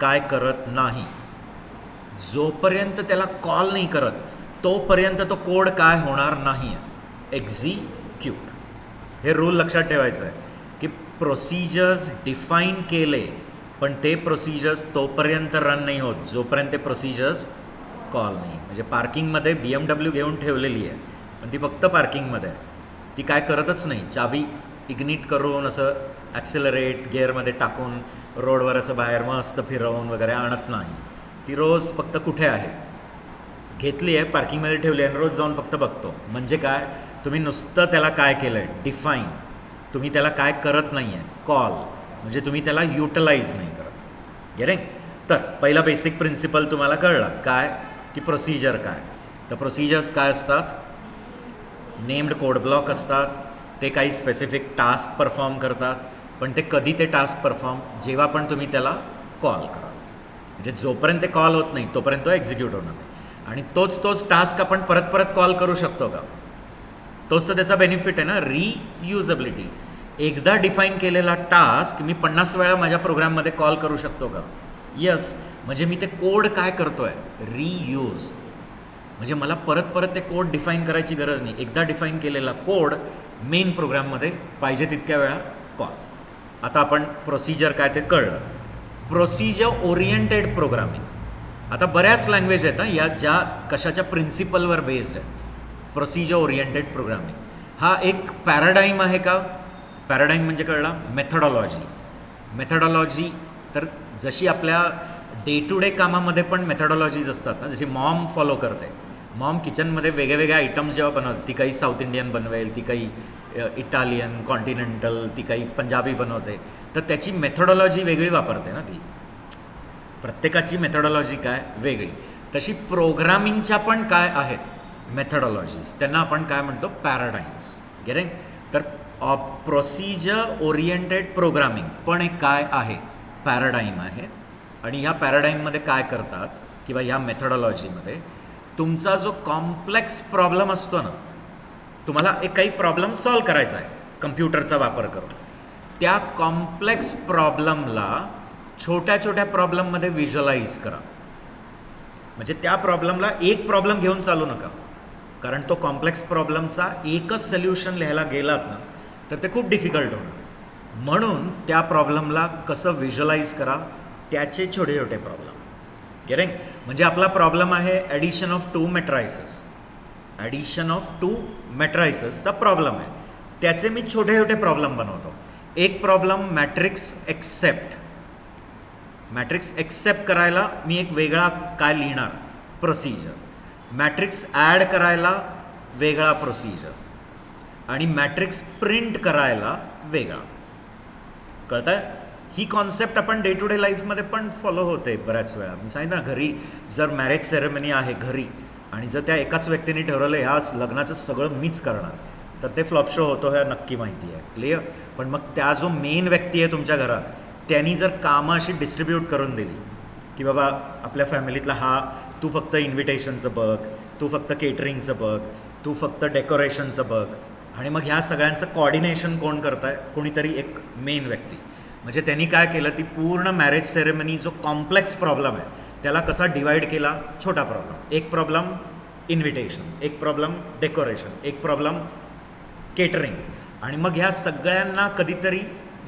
काय करत नाही, जोपर्यंत त्याला कॉल नाही करत तोपर्यंत तो कोड काय होणार नाही, एक्झिक्यूट. हे रूल लक्षात ठेवायचं आहे की प्रोसिजर्स डिफाईन केले पण ते प्रोसिजर्स तोपर्यंत रन नाही होत जोपर्यंत ते प्रोसिजर्स कॉल नाही. म्हणजे पार्किंगमध्ये BMW घेऊन ठेवलेली आहे पण ती फक्त पार्किंगमध्ये आहे, ती काय करतच नाही. चावी इग्निट करून असं ॲक्सेलरेट गिअरमध्ये टाकून रोडवर असं बाहेर मस्त फिरवून वगैरे आणत नाही. ती रोज फक्त कुठे आहे घेतली आहे, पार्किंगमध्ये ठेवली आहे आणि रोज जाऊन फक्त बघतो. म्हणजे काय? तुम्ही नुसतं त्याला काय केलं आहे डिफाईन, तुम्ही त्याला काय करत नाही आहे कॉल, म्हणजे तुम्ही त्याला युटिलाइज नाही करत. गेटिंग? तर पहिला बेसिक प्रिन्सिपल तुम्हाला कळला काय की प्रोसिजर काय. तर प्रोसिजर्स काय असतात? नेम्ड कोड ब्लॉक असतात. ते काही स्पेसिफिक टास्क परफॉर्म करतात. पण ते कधी ते टास्क परफॉर्म? जेव्हा पण तुम्ही त्याला कॉल कराल. म्हणजे जोपर्यंत ते कॉल होत नाही तोपर्यंत तो एक्झिक्यूट होणार नाही. आणि तोच टास्क आपण परत परत कॉल करू शकतो का? तोच तर त्याचा बेनिफिट आहे ना, रियुजेबिलिटी. एकदा डिफाईन केलेला टास्क मी 50 वेळा माझ्या प्रोग्राममध्ये कॉल करू शकतो का? यस. म्हणजे मी ते कोड काय करतो आहे? रियूज. म्हणजे मला परत परत ते कोड डिफाईन करायची गरज नाही. एकदा डिफाईन केलेला कोड मेन प्रोग्राममध्ये पाहिजे तितक्या वेळा कॉल. आता आपण प्रोसिजर काय ते कळलं. Procedure oriented programming. आता बऱ्याच लँग्वेज आहेत या ज्या कशाच्या प्रिन्सिपलवर बेस्ड आहे. प्रोसिजर ओरिएंटेड प्रोग्रामिंग हा एक पॅराडाईम आहे का? पॅराडाईम म्हणजे कळला मेथडॉलॉजी. मेथडॉलॉजी तर जशी आपल्या डे टू डे कामामध्ये पण मेथडॉलॉजीज असतात ना, जशी मॉम फॉलो करते. मॉम किचनमध्ये वेगवेगळे आयटम्स जेव्हा बनवते, ती काही साऊथ इंडियन बनवेल, ती काही इटालियन कॉन्टिनेंटल, ती काही पंजाबी बनवते, तर त्याची मेथडॉलॉजी वेगळी वापरते ना ती. प्रत्येकाची मेथडॉलॉजी काय वेगळी. तशी प्रोग्रामिंगच्या पण काय आहेत मेथडॉलॉजीज, त्यांना आपण काय म्हणतो? पॅराडाईम्स. गेटिंग? तर प्रोसिजर ओरिएंटेड प्रोग्रामिंग पण एक काय आहे? पॅराडाईम आहे. आणि ह्या पॅराडाईममध्ये काय करतात किंवा ह्या मेथडॉलॉजीमध्ये तुमचा जो कॉम्प्लेक्स प्रॉब्लेम असतो ना, तुम्हाला एक काही प्रॉब्लेम सॉल्व करायचा आहे कम्प्युटरचा वापर करून, त्या कॉम्प्लेक्स प्रॉब्लेमला छोट्या छोट्या प्रॉब्लेममध्ये व्हिज्युअलाइज करा. म्हणजे त्या प्रॉब्लेमला एक प्रॉब्लेम घेऊन चालू नका, कारण तो कॉम्प्लेक्स प्रॉब्लेमचा एकच सोल्युशन लिहायला गेलात ना तर ते खूप डिफिकल्ट होणार. म्हणून त्या प्रॉब्लेमला कसं व्हिज्युअलाइज करा, त्याचे छोटे छोटे प्रॉब्लेम. गेटिंग? म्हणजे आपला प्रॉब्लेम आहे addition of 2 matrices. Addition of 2 मॅट्रायसेसचा प्रॉब्लेम आहे, त्याचे मी छोटे छोटे प्रॉब्लेम बनवतो. एक problem matrix accept. Matrix accept करायला मी एक वेगळा काय लिहिणार? प्रोसिजर. मॅट्रिक्स ॲड करायला वेगळा प्रोसिजर. आणि मॅट्रिक्स प्रिंट करायला वेगळा. कळतं आहे? ही कॉन्सेप्ट आपण डे टू डे लाईफमध्ये पण फॉलो होते बऱ्याच वेळा. मी सांगितलं ना, घरी जर मॅरेज सेरेमनी आहे घरी, आणि जर त्या एकाच व्यक्तीने ठरवलं ह्याच लग्नाचं सगळं मीच करणार, तर ते फ्लॉप शो होतो हे नक्की माहिती आहे. क्लिअर? पण मग त्या जो मेन व्यक्ती आहे तुमच्या घरात, त्यांनी जर कामं अशी डिस्ट्रीब्यूट करून दिली की बाबा आपल्या फॅमिलीतला हा, तू फक्त इन्व्हिटेशनचं बघ, तू फक्त केटरिंगचं बघ, तू फक्त डेकोरेशनचं बघ, आणि मग ह्या सगळ्यांचं कॉर्डिनेशन कोण करत आहे? कोणीतरी एक मेन व्यक्ती. म्हणजे त्यांनी काय केलं, ती पूर्ण मॅरेज सेरेमनी जो कॉम्प्लेक्स प्रॉब्लेम आहे त्याला कसा डिवाईड केला? छोटा प्रॉब्लेम. एक प्रॉब्लेम इन्व्हिटेशन, एक प्रॉब्लेम डेकोरेशन, एक प्रॉब्लेम केटरिंग. आणि मग ह्या सगळ्यांना कधीतरी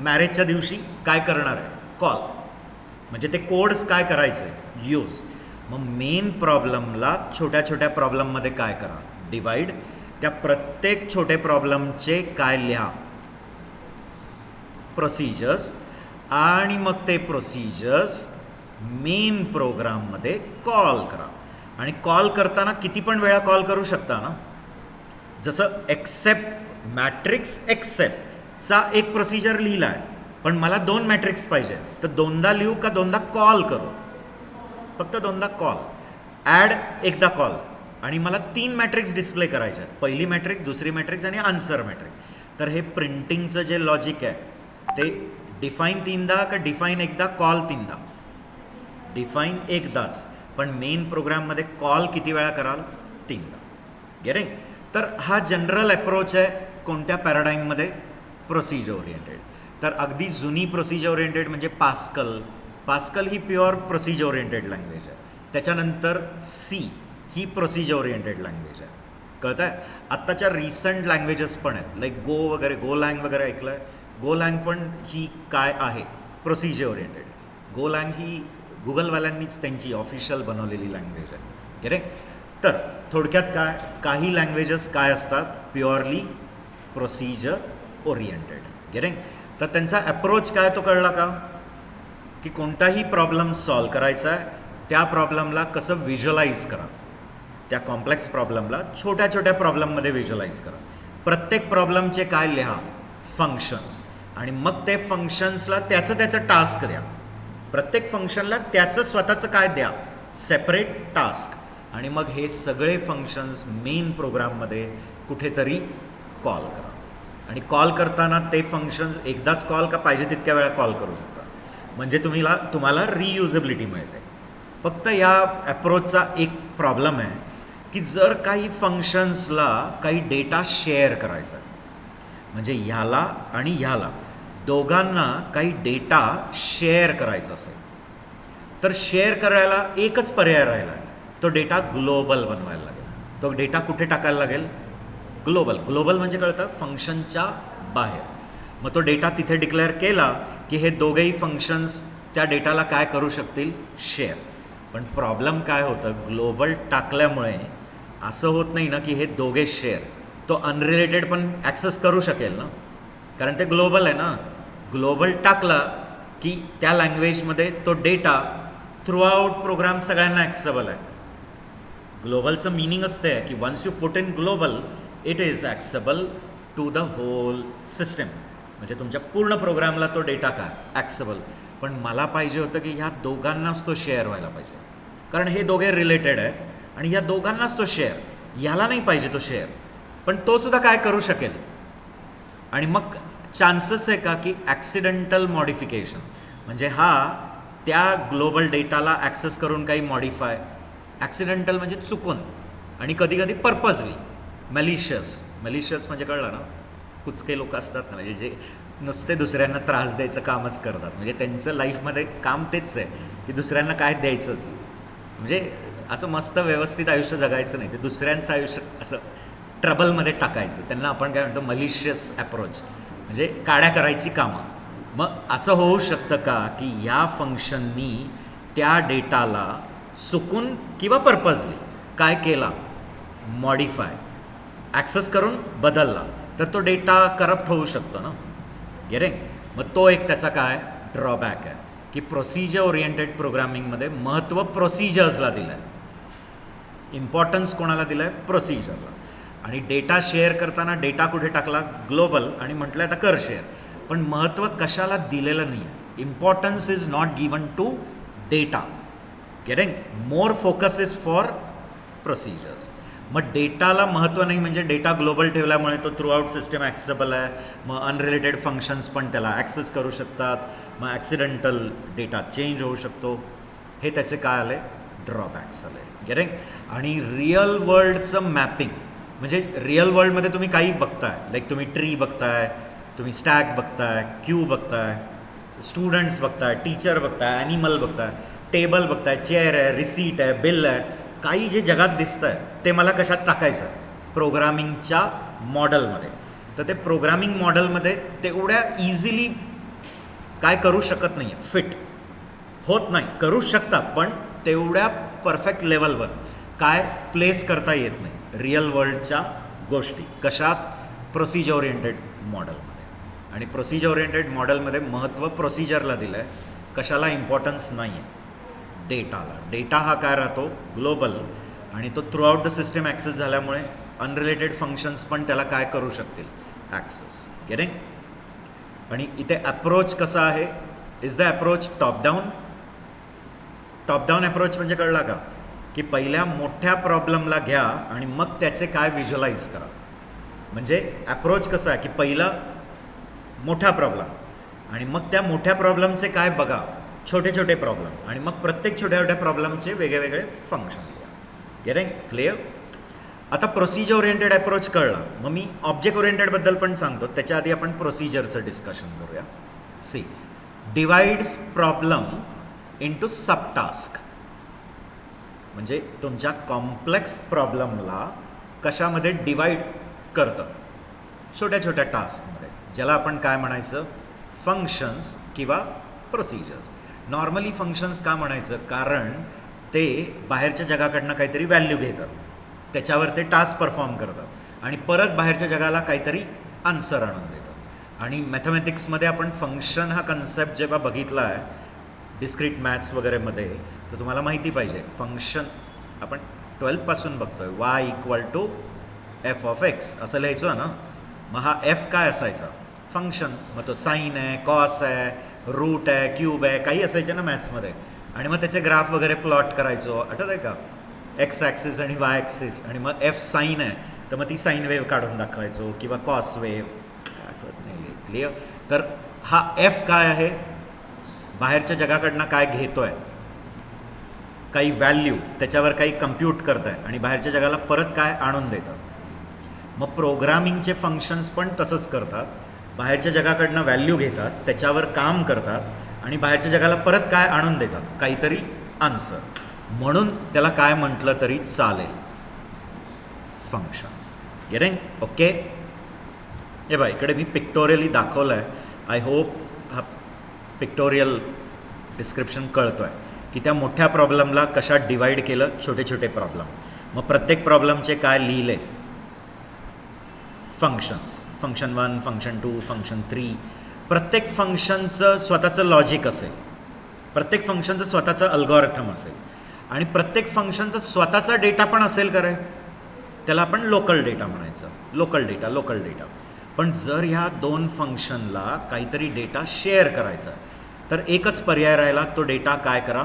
मॅरेजच्या दिवशी काय करणार आहे? कॉल. म्हणजे ते कोड्स काय करायचे? यूज. मग मेन प्रॉब्लेमला छोट्या छोट्या प्रॉब्लेममध्ये काय करा? डिवाईड. त्या प्रत्येक छोटे प्रॉब्लेमचे काय लिहा? प्रोसिजर्स. आणि मग ते प्रोसिजर्स मेन प्रोग्राममध्ये कॉल करा. आणि कॉल करताना किती पण वेळा कॉल करू शकता ना. जसं एक्सेप्ट, मॅट्रिक्स एक्सेप्टचा एक प्रोसिजर लिहिला आहे, पण मला 2 मॅट्रिक्स पाहिजे, तर 2दा लिहू का 2दा कॉल करू? फक्त 2दा कॉल. ॲड एकदा कॉल. आणि मला 3 मॅट्रिक्स डिस्प्ले करायचे आहेत. पहिली मॅट्रिक्स, दुसरी मॅट्रिक्स आणि आन्सर मॅट्रिक्स. तर हे प्रिंटिंगचं जे लॉजिक आहे ते डिफाईन 3दा का डिफाईन एकदा, कॉल 3दा? डिफाईन एकदाच, पण मेन प्रोग्राममध्ये कॉल किती वेळा कराल? 3दा. गेटिंग? तर हा जनरल अप्रोच आहे कोणत्या पॅराडाईममध्ये? Procedure oriented. तर अगदी जुनी प्रोसिजर ओरिएंटेड म्हणजे पास्कल. पास्कल ही प्युअर प्रोसिजर ओरिएंटेड लँग्वेज आहे. त्याच्यानंतर सी ही प्रोसिजर ओरिएंटेड लँग्वेज आहे. कळतं आहे? आत्ताच्या रिसंट लँग्वेजेस पण आहेत, लाईक गो वगैरे, गोलँग वगैरे ऐकलं आहे? गोलँग पण ही काय आहे? Procedure oriented. गोलँग ही गुगलवाल्यांनीच त्यांची ऑफिशियल बनवलेली लँग्वेज आहे. गेटिंग? तर थोडक्यात काय, काही लँग्वेजेस काय असतात? Purely procedure oriented. गेटिंग? तर त्यांचा अप्रोच काय तो कळला का? की कोणताही प्रॉब्लेम सॉल्व करायचा आहे, त्या प्रॉब्लेमला कसं व्हिज्युअलाइज करा, त्या कॉम्प्लेक्स प्रॉब्लेमला छोट्या छोट्या प्रॉब्लेममध्ये व्हिज्युअलाइज करा. प्रत्येक प्रॉब्लेमचे काय लिहा, फंक्शन्स, आणि मग ते फंक्शन्सला त्याचं टास्क द्या. प्रत्येक फंक्शनला त्याचं स्वतःचं काय द्या, सेपरेट टास्क, आणि मग हे सगळे फंक्शन्स मेन प्रोग्राममध्ये कुठेतरी कॉल करा. आणि कॉल करताना ते फंक्शन्स एकदाच कॉल का पाहिजे तितक्या वेळा कॉल करू शकता, म्हणजे तुम्हाला रियुजेबिलिटी मिळते. फक्त या अप्रोचचा एक प्रॉब्लेम आहे की जर काही फंक्शन्सला काही डेटा शेअर करायचा आहे, म्हणजे ह्याला आणि ह्याला दोघांना काही डेटा शेअर करायचा असेल, तर शेअर करायला एकच पर्याय राहिला आहे, तो डेटा ग्लोबल बनवायला लागेल. तो डेटा कुठे टाकायला लागेल, ग्लोबल म्हणजे कळतं फंक्शनच्या बाहेर. मग तो डेटा तिथे डिक्लेअर केला की हे दोघेही फंक्शन्स त्या डेटाला काय करू शकतील, शेअर. पण प्रॉब्लेम काय होतं, ग्लोबल टाकल्यामुळे असं होत नाही ना की हे दोघे शेअर, तो अनरिलेटेड पण ॲक्सेस करू शकेल ना, कारण ते ग्लोबल आहे ना. ग्लोबल टाकला की त्या लँग्वेजमध्ये तो डेटा थ्रू आउट प्रोग्राम सगळ्यांना ॲक्सेसेबल आहे. ग्लोबलचं मिनिंग असतं आहे की once you put in global it is accessible to the whole system, म्हणजे तुमच्या पूर्ण प्रोग्रामला तो डेटा काय ॲक्सेसेबल. पण मला पाहिजे होतं की ह्या दोघांनाच तो शेअर व्हायला पाहिजे, कारण हे दोघे रिलेटेड आहेत आणि ह्या दोघांनाच तो शेअर, ह्याला नाही पाहिजे तो शेअर, पण तो सुद्धा काय करू शकेल. आणि मग चान्सेस आहे का की ॲक्सिडेंटल मॉडिफिकेशन, म्हणजे हा त्या ग्लोबल डेटाला ॲक्सेस करून काही मॉडिफाय, ॲक्सिडेंटल म्हणजे चुकून, आणि कधी कधी पर्पजली, मॅलिशियस म्हणजे कळलं ना, कुचके लोक असतात ना, म्हणजे जे नुसते दुसऱ्यांना त्रास द्यायचं कामच करतात, म्हणजे त्यांचं लाईफमध्ये काम तेच आहे की दुसऱ्यांना काय द्यायचंच, म्हणजे असं मस्त व्यवस्थित आयुष्य जगायचं नाही, ते दुसऱ्यांचं आयुष्य असं ट्रबलमध्ये टाकायचं. त्यांना आपण काय म्हणतो मलिशियस ॲप्रोच, म्हणजे काड्या करायची कामं. मग असं होऊ शकतं का की या फंक्शननी त्या डेटाला चुकून किंवा पर्पजली काय केला, मॉडिफाय, ॲक्सेस करून बदलला, तर तो डेटा करप्ट होऊ शकतो ना, गेरे. मग तो एक त्याचा काय ड्रॉबॅक आहे की प्रोसिजर ओरिएंटेड प्रोग्रामिंगमध्ये महत्त्व प्रोसिजर्सला दिलं आहे, इम्पॉर्टन्स कोणाला दिलं आहे, प्रोसिजरला. आणि डेटा शेअर करताना डेटा कुठे टाकला, ग्लोबल, आणि म्हटलं आता कर शेअर, पण महत्त्व कशाला दिलेलं नाही आहे. Importance is not given to data, getting, more focus is for procedures. मग डेटाला महत्त्व नाही म्हणजे डेटा ग्लोबल ठेवल्यामुळे तो थ्रू आउट सिस्टम ॲक्सेसेबल आहे, मग अनरिलेटेड फंक्शन्स पण त्याला ॲक्सेस करू शकतात, मग ॲक्सिडेंटल डेटा चेंज होऊ शकतो. हे त्याचे काय आले, ड्रॉबॅक्स आले, गेटिंग. आणि रिअल वर्ल्डचं मॅपिंग, म्हणजे रिअल वर्ल्डमध्ये तुम्ही काही बघताय, लाईक तुम्ही ट्री बघताय, तुम्ही स्टॅक बघताय, क्यू बघताय, स्टुडंट्स बघताय, टीचर बघताय, ॲनिमल बघताय, टेबल बघताय, चेअर आहे, रिसीट आहे, बिल आहे, काही जे जगात दिसतं आहे ते मला कशात टाकायचं आहे, प्रोग्रामिंगच्या मॉडेलमध्ये. तर ते प्रोग्रामिंग मॉडेलमध्ये तेवढ्या इझिली काय करू शकत नाही आहे, फिट होत नाही, करू शकता पण तेवढ्या परफेक्ट लेवलवर काय प्लेस करता येत नाही रिअल वर्ल्डच्या गोष्टी. कशात, प्रोसिजर ओरिएंटेड मॉडेलमध्ये. आणि प्रोसिजर ओरिएंटेड मॉडेलमध्ये महत्त्व प्रोसिजरला दिलं आहे, कशाला इम्पॉर्टन्स नाही आहे, डेटाला. डेटा हा काय राहतो, ग्लोबल, आणि तो through out the system access झाल्यामुळे अनरिलेटेड फंक्शन्स पण त्याला काय करू शकतील, ॲक्सेस, गेटिंग. आणि इथे अप्रोच कसा आहे, is the approach top down. Top down approach म्हणजे कळला का की पहिल्या मोठ्या प्रॉब्लेमला घ्या आणि मग त्याचे काय व्हिज्युअलाइज करा. म्हणजे अप्रोच कसा आहे की पहिला मोठा प्रॉब्लेम आणि मग त्या मोठ्या प्रॉब्लेमचे काय बघा, छोटे छोटे प्रॉब्लेम, आणि मग प्रत्येक छोट्या छोट्या प्रॉब्लेमचे वेगळे वेगळे फंक्शन घ्या. Getting clear. आता प्रोसिजर ओरिएंटेड अप्रोच कळला, मग मी ऑब्जेक्ट ओरिएंटेडबद्दल पण सांगतो, त्याच्या आधी आपण प्रोसिजरचं डिस्कशन करूया. सी, डिवाइड्स प्रॉब्लेम इंटू सब टास्क, म्हणजे तुमच्या कॉम्प्लेक्स प्रॉब्लेमला कशामध्ये डिवाइड करतं, छोट्या छोट्या टास्कमध्ये, ज्याला आपण काय म्हणायचं, फंक्शन्स किंवा प्रोसिजर्स. नॉर्मली फंक्शन्स का म्हणायचं, कारण ते बाहेरच्या जगाकडनं काहीतरी व्हॅल्यू घेतं, त्याच्यावर ते टास्क परफॉर्म करतं आणि परत बाहेरच्या जगाला काहीतरी आन्सर आणून देतं. आणि मॅथमॅटिक्समध्ये आपण फंक्शन हा कन्सेप्ट जेव्हा बघितला आहे डिस्क्रीट मॅथ्स वगैरेमध्ये, तर तुम्हाला माहिती पाहिजे फंक्शन आपण 12th पासून बघतोय, y = f(x) असं लिहायचो ना, मग हा एफ काय असायचा? फंक्शन. मग तो साईन आहे, कॉस आहे, रूट आहे, क्यूब आहे, काही असायचे ना मॅथ्समध्ये. आणि मग त्याचे ग्राफ वगैरे प्लॉट करायचो, आठवत आहे का? एक्स ॲक्सिस आणि वाय ॲक्सिस. आणि मग एफ साईन आहे तर मग ती साईन वेव्ह काढून दाखवायचो किंवा कॉस वेव्ह, आठवत नाही. क्लिअर? तर हा एफ काय आहे? बाहेरच्या जगाकडनं काय घेतो आहे, काही व्हॅल्यू, त्याच्यावर काही कम्प्यूट करत आहे आणि बाहेरच्या जगाला परत काय आणून देतं. मग प्रोग्रामिंगचे फंक्शन्स पण तसंच करतात. बाहेरच्या जगाकडनं व्हॅल्यू घेतात, त्याच्यावर काम करतात आणि बाहेरच्या जगाला परत काय आणून देतात, काहीतरी आन्सर. म्हणून त्याला काय म्हटलं तरी चालेल, फंक्शन्स. गेटिंग? ओके. हे बघा इकडे मी पिक्टोरियली दाखवलं आहे. आय होप हा पिक्टोरियल डिस्क्रिप्शन कळतो आहे की त्या मोठ्या प्रॉब्लेमला कशा डिवाईड केलं छोटे छोटे प्रॉब्लेम. मग प्रत्येक प्रॉब्लेमचे काय लिहिले, फंक्शन्स. Function 1, function 2, function 3. प्रत्येक फंक्शनचं स्वतःचं लॉजिक असेल, प्रत्येक फंक्शनचं स्वतःचं अल्गोरिथम असेल आणि प्रत्येक फंक्शनचा स्वतःचा डेटा पण असेल. करे त्याला आपण लोकल डेटा म्हणायचं. Local data. पण जर ह्या दोन फंक्शनला काहीतरी डेटा शेअर करायचा तर एकच पर्याय राहिला, तो डेटा काय करा.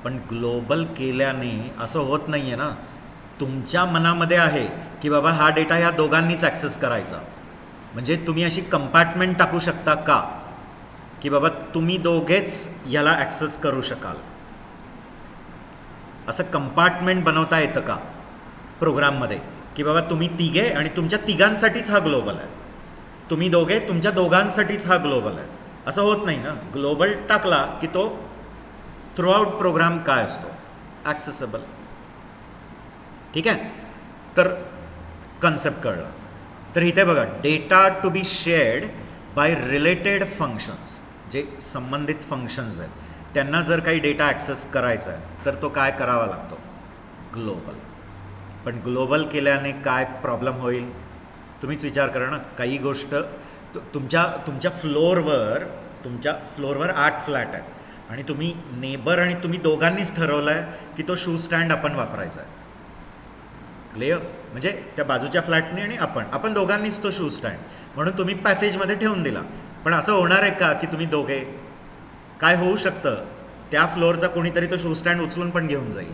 पण ग्लोबल केल्याने असं होत नाही आहे ना. तुमच्या मनामध्ये आहे की बाबा हा डेटा ह्या दोघांनीच ॲक्सेस करायचा. म्हणजे तुम्ही अशी कंपार्टमेंट टाकू शकता का की बाबा तुम्ही दोघेच याला ॲक्सेस करू शकाल. असं कंपार्टमेंट बनवता येतं का प्रोग्राममध्ये की बाबा तुम्ही तिघे आणि तुमच्या तिघांसाठीच हा ग्लोबल आहे, तुम्ही दोघे तुमच्या दोघांसाठीच हा ग्लोबल आहे. असं होत नाही ना. ग्लोबल टाकला की तो थ्रूआउट प्रोग्राम काय असतो, ॲक्सेसेबल. ठीक आहे. तर कन्सेप्ट कळला. तर इथे बघा, data to be shared by related functions. जे संबंधित फंक्शन्स आहेत त्यांना जर काही डेटा ॲक्सेस करायचा आहे तर तो काय करावा लागतो, ग्लोबल. पण ग्लोबल केल्याने काय प्रॉब्लेम होईल तुम्हीच विचार करा ना. काही गोष्ट तुमच्या फ्लोअरवर 8 फ्लॅट आहेत आणि तुम्ही नेबर आणि तुम्ही दोघांनीच ठरवलं आहे की तो शू स्टँड आपण वापरायचा आहे. क्लिअर? म्हणजे त्या बाजूच्या फ्लॅटने आणि आपण दोघांनीच तो शू स्टँड, म्हणून तुम्ही पॅसेजमध्ये ठेवून दिला. पण असं होणार आहे का की तुम्ही दोघे, काय होऊ शकतं, त्या फ्लोअरचा कोणीतरी तो शू स्टँड उचलून पण घेऊन जाईल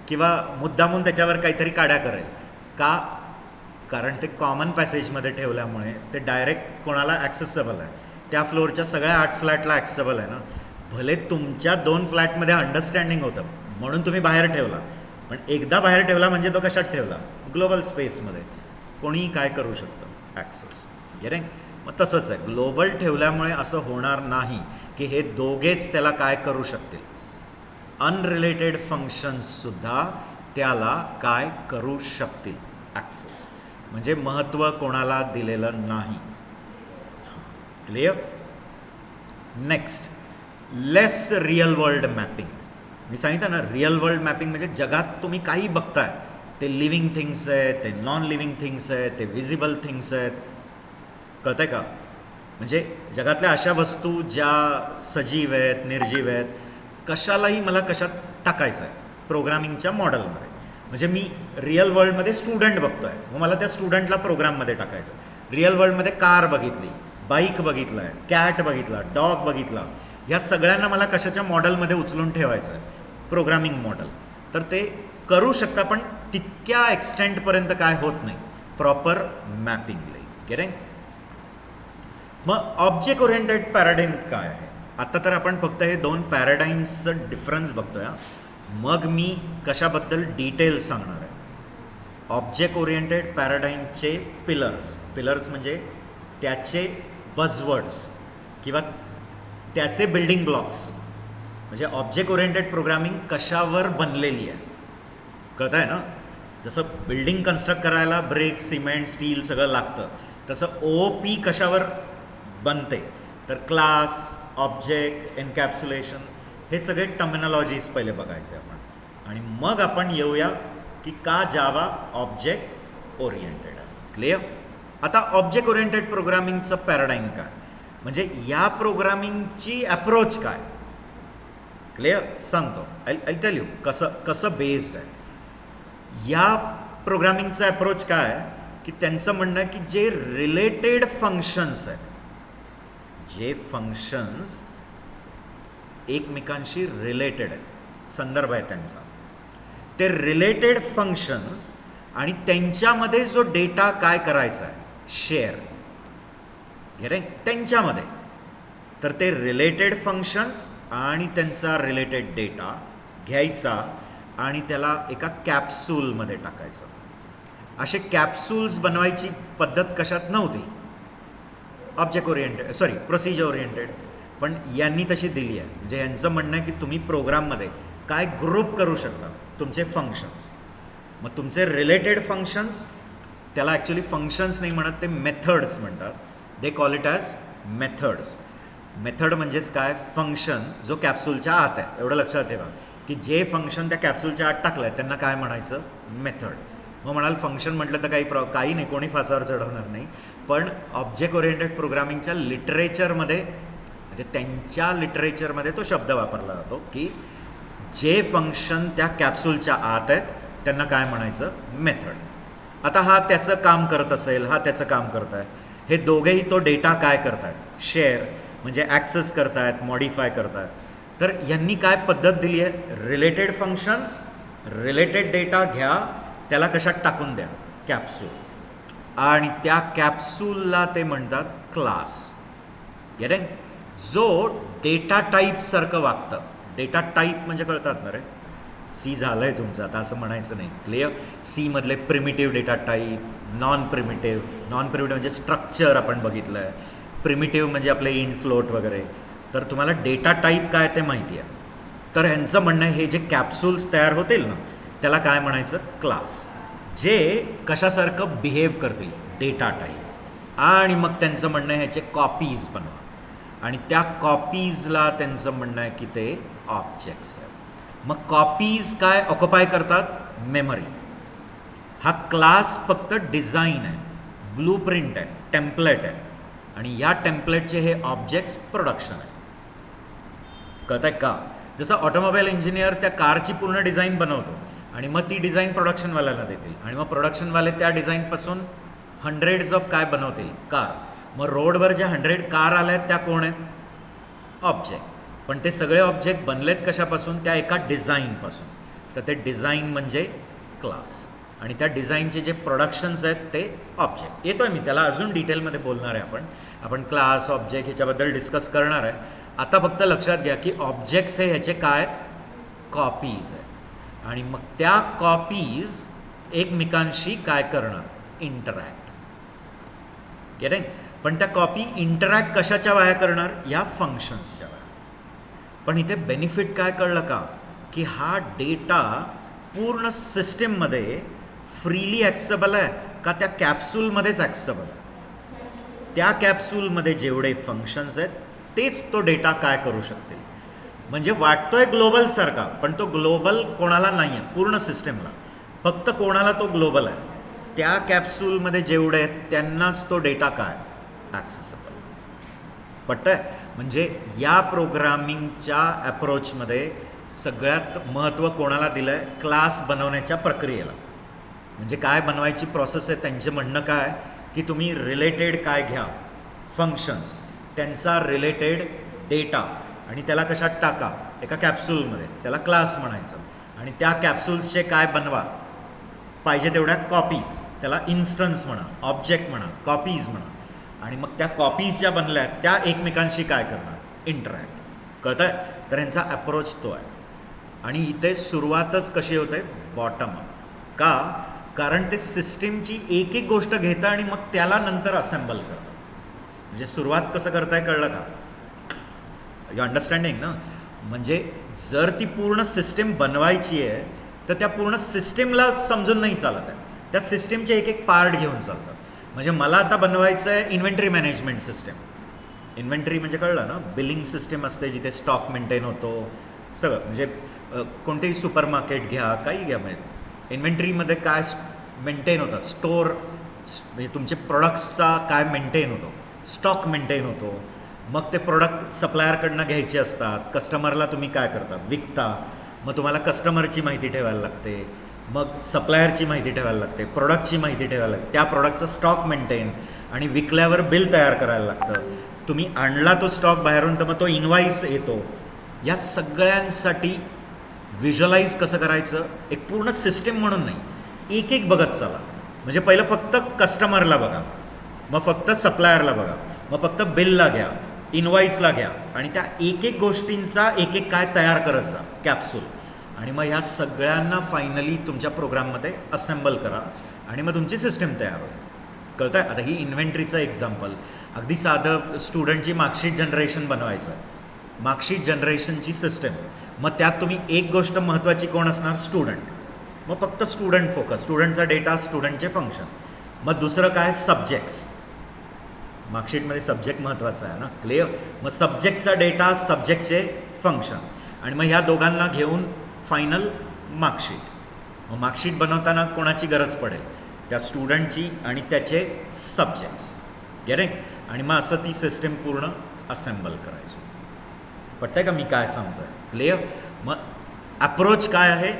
किंवा मुद्दामून त्याच्यावर काहीतरी काड्या करेल का? कारण ते कॉमन पॅसेजमध्ये ठेवल्यामुळे ते डायरेक्ट कोणाला ॲक्सेसेबल आहे, त्या फ्लोअरच्या सगळ्या 8 फ्लॅटला ॲक्सेसेबल आहे ना. भले तुमच्या 2 फ्लॅटमध्ये अंडरस्टँडिंग होतं म्हणून तुम्ही बाहेर ठेवला, पण एकदा बाहेर ठेवला म्हणजे तो कशात ठेवला, ग्लोबल स्पेसमध्ये. कोणीही काय करू शकतं ॲक्सेस. गेटिंग? मग तसंच आहे, ग्लोबल ठेवल्यामुळे असं होणार नाही की हे दोघेच त्याला काय करू शकतील. अनरिलेटेड फंक्शन्ससुद्धा त्याला काय करू शकतील, ॲक्सेस. म्हणजे महत्त्व कोणाला दिलेलं नाही. क्लिअर? नेक्स्ट, लेस रिअल वर्ल्ड मॅपिंग. मी सांगितलं ना, रिअल वर्ल्ड मॅपिंग म्हणजे जगात तुम्ही काही बघताय ते लिव्हिंग थिंग्स आहेत, ते नॉन लिव्हिंग थिंग्स आहेत, ते विजिबल थिंग्स आहेत. कळतंय का? म्हणजे जगातल्या अशा वस्तू ज्या सजीव आहेत, निर्जीव आहेत, कशालाही मला कशात टाकायचं आहे प्रोग्रामिंगच्या मॉडेलमध्ये. म्हणजे मी रिअल वर्ल्डमध्ये स्टुडंट बघतो आहे, मग मला त्या स्टुडंटला प्रोग्राममध्ये टाकायचं. रिअल वर्ल्डमध्ये कार बघितली, बाईक बघितलं आहे, कॅट बघितला, डॉग बघितला, ह्या सगळ्यांना मला कशाच्या मॉडेलमध्ये उचलून ठेवायचं आहे, प्रोग्रामिंग मॉडेल. तर ते करू शकता, पण तितक्या एक्सटेंटपर्यंत काय होत नाही प्रॉपर मॅपिंगला. गेटिंग? मग ऑब्जेक्ट ओरिएंटेड पॅराडाईम काय आहे? आता तर आपण फक्त हे 2 पॅराडाईम्सचं डिफरन्स बघतोय. मग मी कशाबद्दल डिटेल सांगणार आहे. ऑब्जेक्ट ओरिएंटेड पॅराडाईमचे पिलर्स म्हणजे त्याचे बझवर्ड्स किंवा त्याचे बिल्डिंग ब्लॉक्स. म्हणजे ऑब्जेक्ट ओरिएंटेड प्रोग्रामिंग कशावर बनलेली आहे, कळत आहे ना. जसं बिल्डिंग कन्स्ट्रक्ट करायला ब्रिक, सिमेंट, स्टील सगळं लागतं, तसं OOP कशावर बनते तर क्लास, ऑब्जेक्ट, एन्कॅप्सुलेशन, हे सगळे टर्मिनॉलॉजीज पहिले बघायचे आपण. आणि मग आपण येऊया की का जावा ऑब्जेक्ट ओरिएंटेड आहे. क्लिअर? आता ऑब्जेक्ट ओरिएंटेड प्रोग्रामिंगचं पॅराडाईम काय, म्हणजे या प्रोग्रामिंगची अप्रोच काय. क्लिअर? सांगतो. आय टेल यू कसं बेस्ड आहे. या प्रोग्रामिंगचा अप्रोच काय की त्यांचं म्हणणं आहे की जे रिलेटेड फंक्शन्स आहेत, जे फंक्शन्स एकमेकांशी रिलेटेड आहेत, संदर्भ आहे त्यांचा, ते रिलेटेड फंक्शन्स आणि त्यांच्यामध्ये जो डेटा काय करायचा आहे, शेअर घे त्यांच्यामध्ये, तर ते रिलेटेड फंक्शन्स आणि त्यांचा रिलेटेड डेटा घ्यायचा आणि त्याला एका कॅप्सूलमध्ये टाकायचं. असे कॅप्सूल्स बनवायची पद्धत कशात नव्हती, ऑब्जेक्ट ओरिएंटेड प्रोसिजर ओरिएंटेड, पण यांनी तशी दिली आहे. म्हणजे यांचं म्हणणं आहे की तुम्ही प्रोग्राममध्ये काय ग्रुप करू शकता तुमचे फंक्शन्स. मग तुमचे रिलेटेड फंक्शन्स, त्याला ॲक्च्युली फंक्शन्स नाही म्हणत, ते मेथड्स म्हणतात. They call it as methods. Method म्हणजेच काय, फंक्शन जो कॅप्सूलच्या आत आहे. एवढं लक्षात ठेवा की जे फंक्शन त्या कॅप्सूलच्या आत टाकलं आहे त्यांना काय म्हणायचं, मेथड. मग म्हणाल फंक्शन म्हटलं तर काही नाही, कोणी फासावर चढवणार नाही. पण ऑब्जेक्ट ओरिएंटेड प्रोग्रामिंगच्या लिटरेचरमध्ये, म्हणजे त्यांच्या लिटरेचरमध्ये तो शब्द वापरला जातो की जे फंक्शन त्या कॅप्सूलच्या आत आहेत त्यांना काय म्हणायचं, मेथड. आता हा त्याचं काम करत असेल, हा त्याचं काम करत आहे, हे दोघेही तो डेटा काय करत आहेत, शेअर म्हणजे ॲक्सेस करत आहेत, मॉडिफाय करत आहेत. तर यांनी काय पद्धत दिली आहे, रिलेटेड फंक्शन्स, रिलेटेड डेटा घ्या, त्याला कशात टाकून द्या, कॅप्सूल, आणि त्या कॅप्सूलला ते म्हणतात क्लास. Get it? जो डेटा टाईपसारखं वागतं. डेटा टाईप म्हणजे कळतात ना रे, सी झालं आहे तुमचं, आता असं म्हणायचं नाही, क्लिअर. सीमधले primitive data type, non primitive म्हणजे स्ट्रक्चर आपण बघितलं आहे, प्रिमिटिव्ह म्हणजे आपले इन फ्लोट वगैरे. तर तुम्हाला डेटा टाईप काय ते माहिती आहे. तर ह्यांचं म्हणणं आहे हे जे कॅप्सूल्स तयार होतील ना त्याला काय म्हणायचं, क्लास, जे कशासारखं बिहेव करतील, डेटा टाईप. आणि मग त्यांचं म्हणणं आहे ह्याचे कॉपीज बनवा, आणि त्या कॉपीजला त्यांचं म्हणणं आहे की ते ऑब्जेक्ट्स आहेत. मग कॉपीज काय ऑक्युपाय करतात, मेमरी. हा क्लास फक्त डिझाईन आहे, ब्लू प्रिंट आहे, टेम्पलेट आहे, आणि या टेम्पलेटचे हे ऑब्जेक्ट्स प्रोडक्शन आहे. कळत आहे का? जसं ऑटोमोबाईल इंजिनियर त्या कारची पूर्ण डिझाईन बनवतो आणि मग ती डिझाईन प्रोडक्शनवाल्याला देतील, आणि मग प्रोडक्शनवाले त्या डिझाईनपासून हंड्रेड्स ऑफ काय बनवतील, कार. मग रोडवर ज्या 100 कार आल्या आहेत त्या कोण आहेत, ऑब्जेक्ट. पण ते सगळे ऑब्जेक्ट बनलेत कशापासून, त्या एका डिझाईनपासून. तर ते डिझाईन म्हणजे क्लास, आणि त्या डिझाईनचे जे प्रोडक्शन्स आहेत ते ऑब्जेक्ट. येतो आहे मी त्याला अजून डिटेलमध्ये बोलणार आहे. आपण क्लास, ऑब्जेक्ट ह्याच्याबद्दल डिस्कस करणार आहे. आता फक्त लक्षात घ्या की ऑब्जेक्ट्स हे ह्याचे काय आहेत, कॉपीज आहेत, आणि मग त्या कॉपीज एकमेकांशी काय करणार, इंटरॅक्ट. गेटिंग? पण त्या कॉपी इंटरॅक्ट कशाच्या वाया करणार, या फंक्शन्सच्या वाया. पण इथे बेनिफिट काय कळलं का, की हा डेटा पूर्ण सिस्टीममध्ये फ्रीली ॲक्सेसेबल आहे का त्या कॅप्सूलमध्येच ॲक्सेसेबल आहे. त्या कॅप्सूलमध्ये जेवढे फंक्शन्स आहेत तेच तो डेटा काय करू शकतील. म्हणजे वाटतोय ग्लोबलसारखा, पण तो ग्लोबल कोणाला नाही आहे, पूर्ण सिस्टीमला. फक्त कोणाला तो ग्लोबल आहे, त्या कॅप्सूलमध्ये जेवढे आहेत त्यांनाच तो डेटा काय, ॲक्सेसेबल. पटतंय? म्हणजे या प्रोग्रामिंगच्या ॲप्रोचमध्ये सगळ्यात महत्त्व कोणाला दिलं आहे, क्लास बनवण्याच्या प्रक्रियेला. म्हणजे काय बनवायची प्रोसेस आहे, त्यांचे म्हणणं काय की तुम्ही रिलेटेड काय घ्या, फंक्शन्स, त्यांचा रिलेटेड डेटा, आणि त्याला कशात टाका, एका कॅप्सूलमध्ये, त्याला क्लास म्हणायचं. आणि त्या कॅप्सूल्सचे काय बनवा, पाहिजे तेवढ्या कॉपीज, त्याला इन्स्टन्स म्हणा, ऑब्जेक्ट म्हणा, कॉपीज म्हणा. आणि मग त्या कॉपीज ज्या बनल्या आहेत त्या एकमेकांशी काय करणार, इंटरॅक्ट. कळतं आहे? तर यांचा अप्रोच तो आहे. आणि इथे सुरुवातच कशी होते, बॉटम अप. का? कारण ते सिस्टीमची एक एक गोष्ट घेतं आणि मग त्याला नंतर असेंबल करतं. म्हणजे सुरुवात कसं करताय कळलं का, यू अंडरस्टँडिंग ना. म्हणजे जर ती पूर्ण सिस्टीम बनवायची आहे तर त्या पूर्ण सिस्टीमला समजून नाही चालत आहे, त्या सिस्टीमचे एक एक पार्ट घेऊन चालतात. म्हणजे मला आता बनवायचं आहे इन्व्हेंटरी मॅनेजमेंट सिस्टीम. इन्व्हेंटरी म्हणजे कळलं ना, बिलिंग सिस्टीम असते जिथे स्टॉक मेंटेन होतो सगळं. म्हणजे कोणतेही सुपर मार्केट घ्या, काही घ्या, म्हणजे इन्व्हेंटरीमध्ये काय मेंटेन होतं, स्टोअर म्हणजे तुमचे प्रोडक्ट्सचा काय मेंटेन होतो, स्टॉक मेंटेन होतो. मग ते प्रोडक्ट सप्लायरकडनं घ्यायचे असतात, कस्टमरला तुम्ही काय करता, विकता. मग तुम्हाला कस्टमरची माहिती ठेवायला लागते, मग सप्लायरची माहिती ठेवायला लागते, प्रोडक्टची माहिती ठेवायला लागते, त्या प्रोडक्टचा स्टॉक मेंटेन आणि विकल्यावर बिल तयार करायला लागतं. तुम्ही आणला तो स्टॉक बाहेरून तर मग तो इनवाईस येतो. या सगळ्यांसाठी व्हिज्युअलाइज कसं करायचं, एक पूर्ण सिस्टीम म्हणून नाही, एक एक बघत चला. म्हणजे पहिलं फक्त कस्टमरला बघा, मग फक्त सप्लायरला बघा, मग फक्त बिलला घ्या, इनवाईसला घ्या आणि त्या एक एक गोष्टींचा एक एक काय तयार करत जा कॅप्सूल. आणि मग ह्या सगळ्यांना फायनली तुमच्या प्रोग्राममध्ये असेंबल करा आणि मग तुमची सिस्टीम तयार होईल. कळतं आहे? आता ही इन्व्हेंटरीचं एक्झाम्पल, अगदी साधं स्टुडंटची मार्कशीट जनरेशन बनवायचं आहे, मार्कशीट जनरेशनची सिस्टम. मग त्यात तुम्ही एक गोष्ट महत्त्वाची कोण असणार, स्टुडंट. मग फक्त स्टुडंट फोकस, स्टुडंटचा डेटा, स्टुडंटचे फंक्शन. मग दुसरं काय, सब्जेक्ट्स. मार्कशीटमध्ये सब्जेक्ट महत्त्वाचा आहे ना, क्लिअर. मग सब्जेक्टचा डेटा, सब्जेक्टचे फंक्शन आणि मग ह्या दोघांना घेऊन फायनल मार्कशीट. मग मार्कशीट बनवताना कोणाची गरज पडेल, त्या स्टुडंटची आणि त्याचे सब्जेक्ट्स. गेटिंग? आणि मग असं ती सिस्टीम पूर्ण असेंबल करायची. पटतंय का मी काय सांगतोय, क्लिअर. मग अप्रोच काय आहे,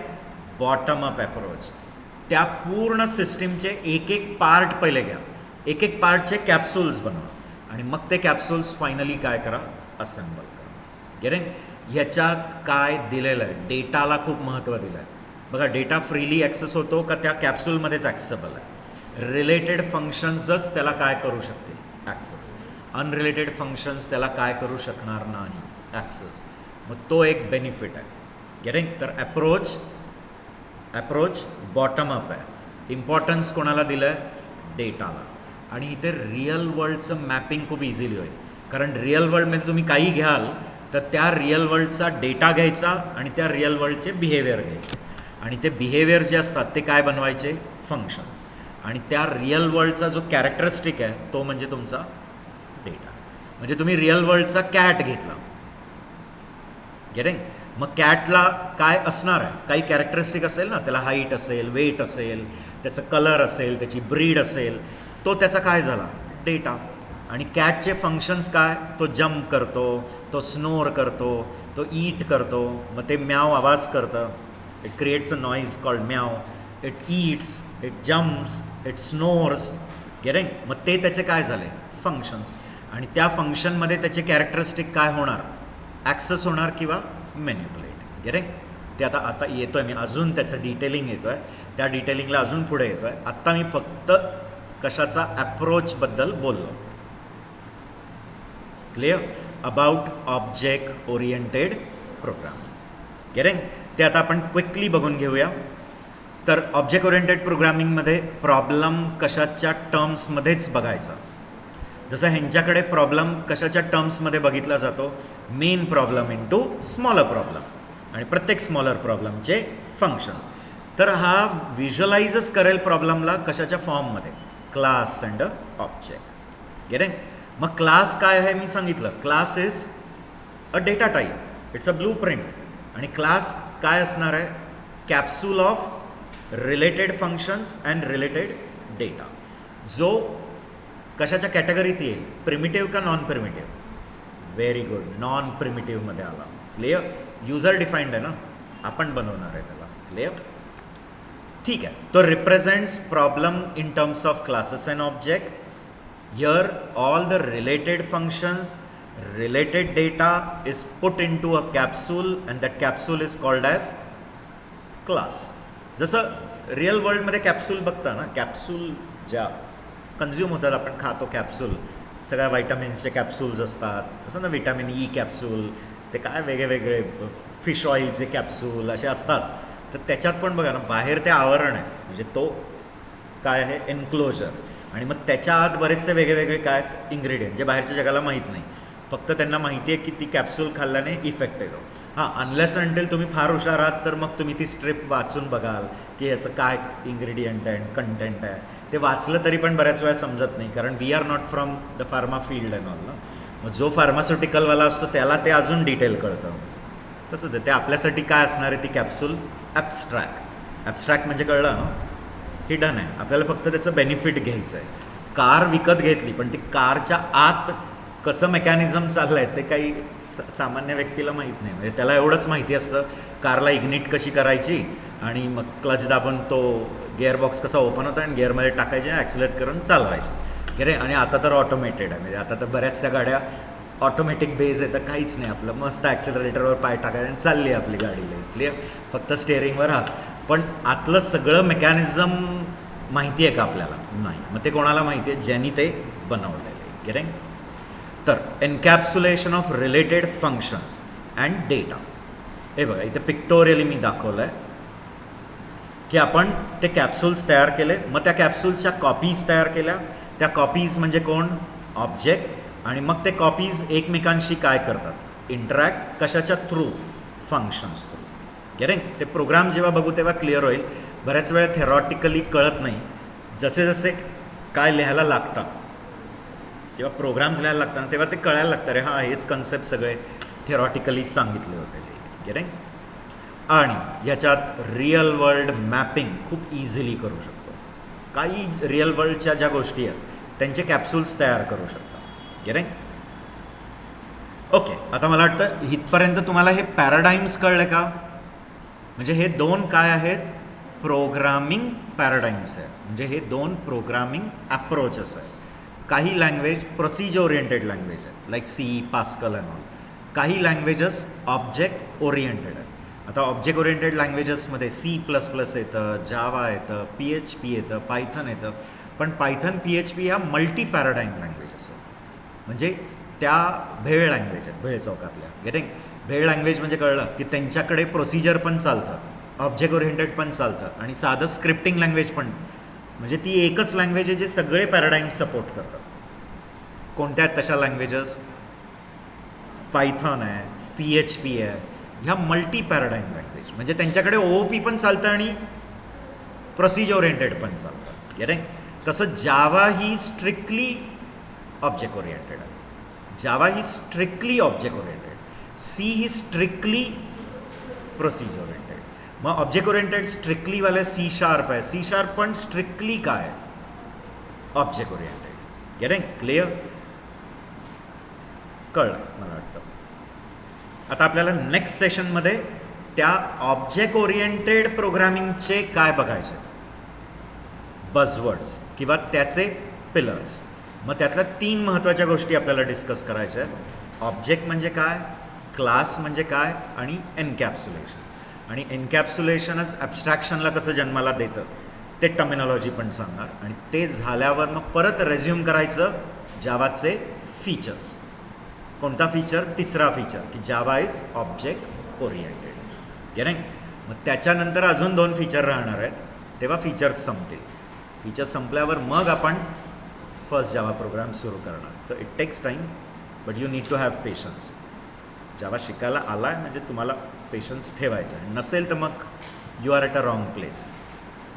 बॉटम अप अप्रोच. त्या पूर्ण सिस्टीमचे एक एक पार्ट पहिले घ्या, एक एक पार्टचे कॅप्सूल्स बनवा आणि मग ते कॅप्सूल्स फायनली काय करा, असेंबल करा. गेटिंग? ह्याच्यात काय दिलेलं आहे, डेटाला खूप महत्त्व दिलं आहे. बघा, डेटा फ्रीली ॲक्सेस होतो का त्या कॅप्सूलमध्येच ॲक्सेसेबल आहे. रिलेटेड फंक्शन्सच त्याला काय करू शकतील, ॲक्सेस. अनरिलेटेड फंक्शन्स त्याला काय करू शकणार नाही, ॲक्सेस. मग तो एक बेनिफिट आहे. गेटिंग? तर अप्रोच बॉटम अप आहे. इम्पॉर्टन्स कोणाला दिलं आहे, डेटाला. आणि इथे रिअल वर्ल्डचं मॅपिंग खूप इझिली होईल, कारण रिअल वर्ल्डमध्ये तुम्ही काही घ्याल तर त्या रिअल वर्ल्डचा डेटा घ्यायचा आणि त्या रिअल वर्ल्डचे बिहेवियर घ्यायचे आणि ते बिहेवियर जे असतात ते काय बनवायचे, फंक्शन्स. आणि त्या रिअल वर्ल्डचा जो कॅरेक्टरिस्टिक आहे तो म्हणजे तुमचा डेटा. म्हणजे तुम्ही रिअल वर्ल्डचा कॅट घेतला, गेटिंग? मग कॅटला काय असणार आहे, काही कॅरेक्टरिस्टिक असेल ना, त्याला हाईट असेल, वेट असेल, त्याचं कलर असेल, त्याची ब्रीड असेल, तो त्याचा काय झाला, डेटा. आणि कॅटचे फंक्शन्स काय, तो जम्प करतो, तो स्नोर करतो, तो ईट करतो, मग ते म्याव आवाज करतं, it creates a noise called meow, it eats, it jumps, it snores. Getting? मग ते त्याचे काय झाले, फंक्शन्स. आणि त्या फंक्शनमध्ये त्याचे कॅरेक्टरिस्टिक काय होणार, ॲक्सेस होणार किंवा मॅन्युप्युलेट. गेटिंग? ते आता येतो आहे मी, अजून त्याचं डिटेलिंग येतो आहे, त्या डिटेलिंगला अजून पुढे येतो आहे. आत्ता मी फक्त कशाचा, अप्रोचबद्दल बोललो. Clear? About object oriented programming. Getting? ते आता आपण क्विकली बघून घेऊया. तर ऑब्जेक्ट ओरिएंटेड प्रोग्रामिंगमध्ये प्रॉब्लेम कशाच्या टर्म्समध्येच बघायचा. जसं ह्यांच्याकडे प्रॉब्लेम कशाच्या टर्म्समध्ये बघितला जातो, main problem into smaller problem आणि प्रत्येक स्मॉलर प्रॉब्लेमचे फंक्शन्स. तर हा व्हिज्युअलाइजच करेल प्रॉब्लेमला कशाच्या फॉर्ममध्ये, क्लास अँड ऑब्जेक्ट. गेटिंग? मग क्लास काय आहे मी सांगितलं, class is a data type, it's a blueprint. आणि क्लास काय असणार आहे, capsule of related functions and related data, जो कशाच्या कॅटेगरीत येईल, प्रिमिटिव्ह का non primitive. Very good, non प्रिमिटिव्हमध्ये आला. क्लिअर? युजर डिफाईंड आहे ना, आपण बनवणार आहे त्याला. क्लिअर? ठीक आहे. तो represents problem in terms of classes and object. Here all the related functions, related data is put into a capsule and that capsule is called as class. जसं रिअल वर्ल्डमध्ये कॅप्सूल बघता ना, कॅप्सूल ज्या consume होतात, आपण खातो capsule, सगळ्या व्हायटामिन्सचे capsules असतात, असं ना, विटॅमिन ई कॅप्सूल, ते काय वेगळे फिश ऑइलचे कॅप्सूल असे असतात. तर त्याच्यात पण बघा ना, बाहेर ते आवरण आहे, म्हणजे तो काय आहे, एन्क्लोजर. आणि मग त्याच्या आत बरेचसे वेगळे काय इन्ग्रेडियंट जे बाहेरच्या जगाला माहीत नाही, फक्त त्यांना माहिती आहे की ती कॅप्सूल खाल्ल्याने इफेक्ट येतो. हां, अनलेस अंटिल तुम्ही फार हुशार आहात तर मग तुम्ही ती स्ट्रिप वाचून बघाल की याचं काय इन्ग्रेडियंट आहे, कंटेंट आहे. ते वाचलं तरी पण बऱ्याच वेळा समजत नाही, कारण we are not from the pharma field and all ना. मग जो फार्मास्युटिकलवाला असतो त्याला ते अजून डिटेल कळतं. तसंच ते आपल्यासाठी काय असणार आहे ती कॅप्सूल, ॲब्स्ट्रॅक्ट म्हणजे कळलं ना, हिडन आहे. आपल्याला फक्त त्याचं बेनिफिट घ्यायचं आहे. कार विकत घेतली पण ती कारच्या आत कसं मेकॅनिझम चाललं आहे ते काही सामान्य व्यक्तीला माहीत नाही. म्हणजे त्याला एवढंच माहिती असतं कारला इग्निट कशी करायची आणि मग क्लच दाबून तो गिअरबॉक्स कसा ओपन होता आणि गिअरमध्ये टाकायचे, ॲक्सिलेट करून चालवायचे की रे. आणि आता तर ऑटोमेटेड आहे. म्हणजे आता तर बऱ्याचशा गाड्या ऑटोमॅटिक बेस आहे, तर काहीच नाही, आपलं मस्त ॲक्सिलरेटरवर पाय टाकायचं आणि चालली आपली गाडीला इथली, फक्त स्टेअरिंगवर हात. पण आतलं सगळं मेकॅनिझम माहिती आहे का आपल्याला? नाही. मग ते कोणाला माहिती आहे? ज्यांनी ते बनवलेलं आहे. की नाही. तर encapsulation of related functions and data. हे बघा इथे पिक्टोरियली मी दाखवलं आहे की आपण ते कॅप्सूल्स तयार केले, मग त्या कॅप्सूल्सच्या कॉपीज तयार केल्या. त्या कॉपीज म्हणजे कोण? ऑब्जेक्ट. आणि मग ते कॉपीज एकमेकांशी काय करतात? इंटरॅक्ट. कशाच्या थ्रू? Functions through. गेटिंग? ते प्रोग्राम जेव्हा बघू तेव्हा क्लिअर होईल. बऱ्याच वेळा थेरॉटिकली कळत नाही. जसे जसे काय लिहायला लागतं, जेव्हा प्रोग्राम्स लिहायला लागतात तेव्हा ते कळायला लागतं, अरे हां हेच कन्सेप्ट सगळे थेरॉटिकली सांगितले होते. गेटिंग? आणि ह्याच्यात रिअल वर्ल्ड मॅपिंग खूप इझिली करू शकतो. काही रिअल वर्ल्डच्या ज्या गोष्टी आहेत त्यांचे कॅप्सूल्स तयार करू शकतो. गेटिंग? ओके. आता मला वाटतं इथपर्यंत तुम्हाला हे पॅराडाईम्स कळले का? म्हणजे हे दोन काय आहेत? प्रोग्रामिंग पॅराडाईम्स आहेत. म्हणजे हे दोन प्रोग्रामिंग ॲप्रोचेस आहेत. काही लँग्वेज प्रोसिजर ओरिएंटेड लँग्वेज आहेत, like C, Pascal and all. काही लँग्वेजेस ऑब्जेक्ट ओरिएंटेड आहेत. आता ऑब्जेक्ट ओरिएंटेड लँग्वेजेसमध्ये C++ येतं, जावा येतं, PHP येतं, पायथन येतं. पण पायथन, PHP ह्या मल्टी पॅराडाईम लँग्वेजेस आहेत. म्हणजे त्या भेळ लँग्वेज आहेत, भेळ चौकातल्या. गेटिंग? भेळ लँग्वेज म्हणजे कळलं की त्यांच्याकडे प्रोसिजर पण चालतं, ऑब्जेक्ट ओरिएंटेड पण चालतं आणि साधं स्क्रिप्टिंग लँग्वेज पण. म्हणजे ती एकच लँग्वेज आहे जे सगळे पॅराडाईम सपोर्ट करतात. कोणत्या आहेत तशा लँग्वेजेस? पायथन आहे, PHP आहे. ह्या मल्टी पॅराडाईम लँग्वेज म्हणजे त्यांच्याकडे OOP पण चालतं आणि प्रोसिजर ओरिएंटेड पण चालतं. गेटिंग? तसं जावा ही स्ट्रिक्टली ऑब्जेक्ट ओरिएंटेड आहे. जावा ही स्ट्रिक्टली ऑब्जेक्ट ओरिएंटेड. सी ही स्ट्रिक्टली प्रोसिजर ओरिएंटेड. मग ऑब्जेक्ट ओरिएंटेड स्ट्रिक्टलीवाले C# आहे. C# पण स्ट्रिक्टली काय? Object oriented. गेटिंग? क्लिअर? कळलं मला वाटतं. आता आपल्याला नेक्स्ट सेशनमध्ये त्या ऑब्जेक्ट ओरिएंटेड प्रोग्रामिंगचे काय बघायचे? बझवर्ड्स किंवा त्याचे पिलर्स. मग त्यातल्या 3 महत्त्वाच्या गोष्टी आपल्याला डिस्कस करायच्या आहेत. ऑब्जेक्ट म्हणजे काय, क्लास म्हणजे काय आणि एन्कॅप्सुलेशन. आणि एन्कॅप्सुलेशनच ॲब्स्ट्रॅक्शनला कसं जन्माला देतं ते टर्मिनॉलॉजी पण सांगणार. आणि ते झाल्यावर मग परत रेझ्युम करायचं जावाचे फीचर्स. कोणता फीचर? तिसरा फीचर की Java is object oriented. Getting? मग त्याच्यानंतर अजून 2 फीचर राहणार आहेत, तेव्हा फीचर्स संपतील. फीचर्स संपल्यावर मग आपण फर्स्ट जावा प्रोग्राम सुरू करणार. तर it takes time but you need to have patience. Java शिकायला आला आहे म्हणजे तुम्हाला पेशन्स ठेवायचा आहे. नसेल तर मग you are at a wrong place.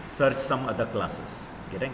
Search some other classes. Getting?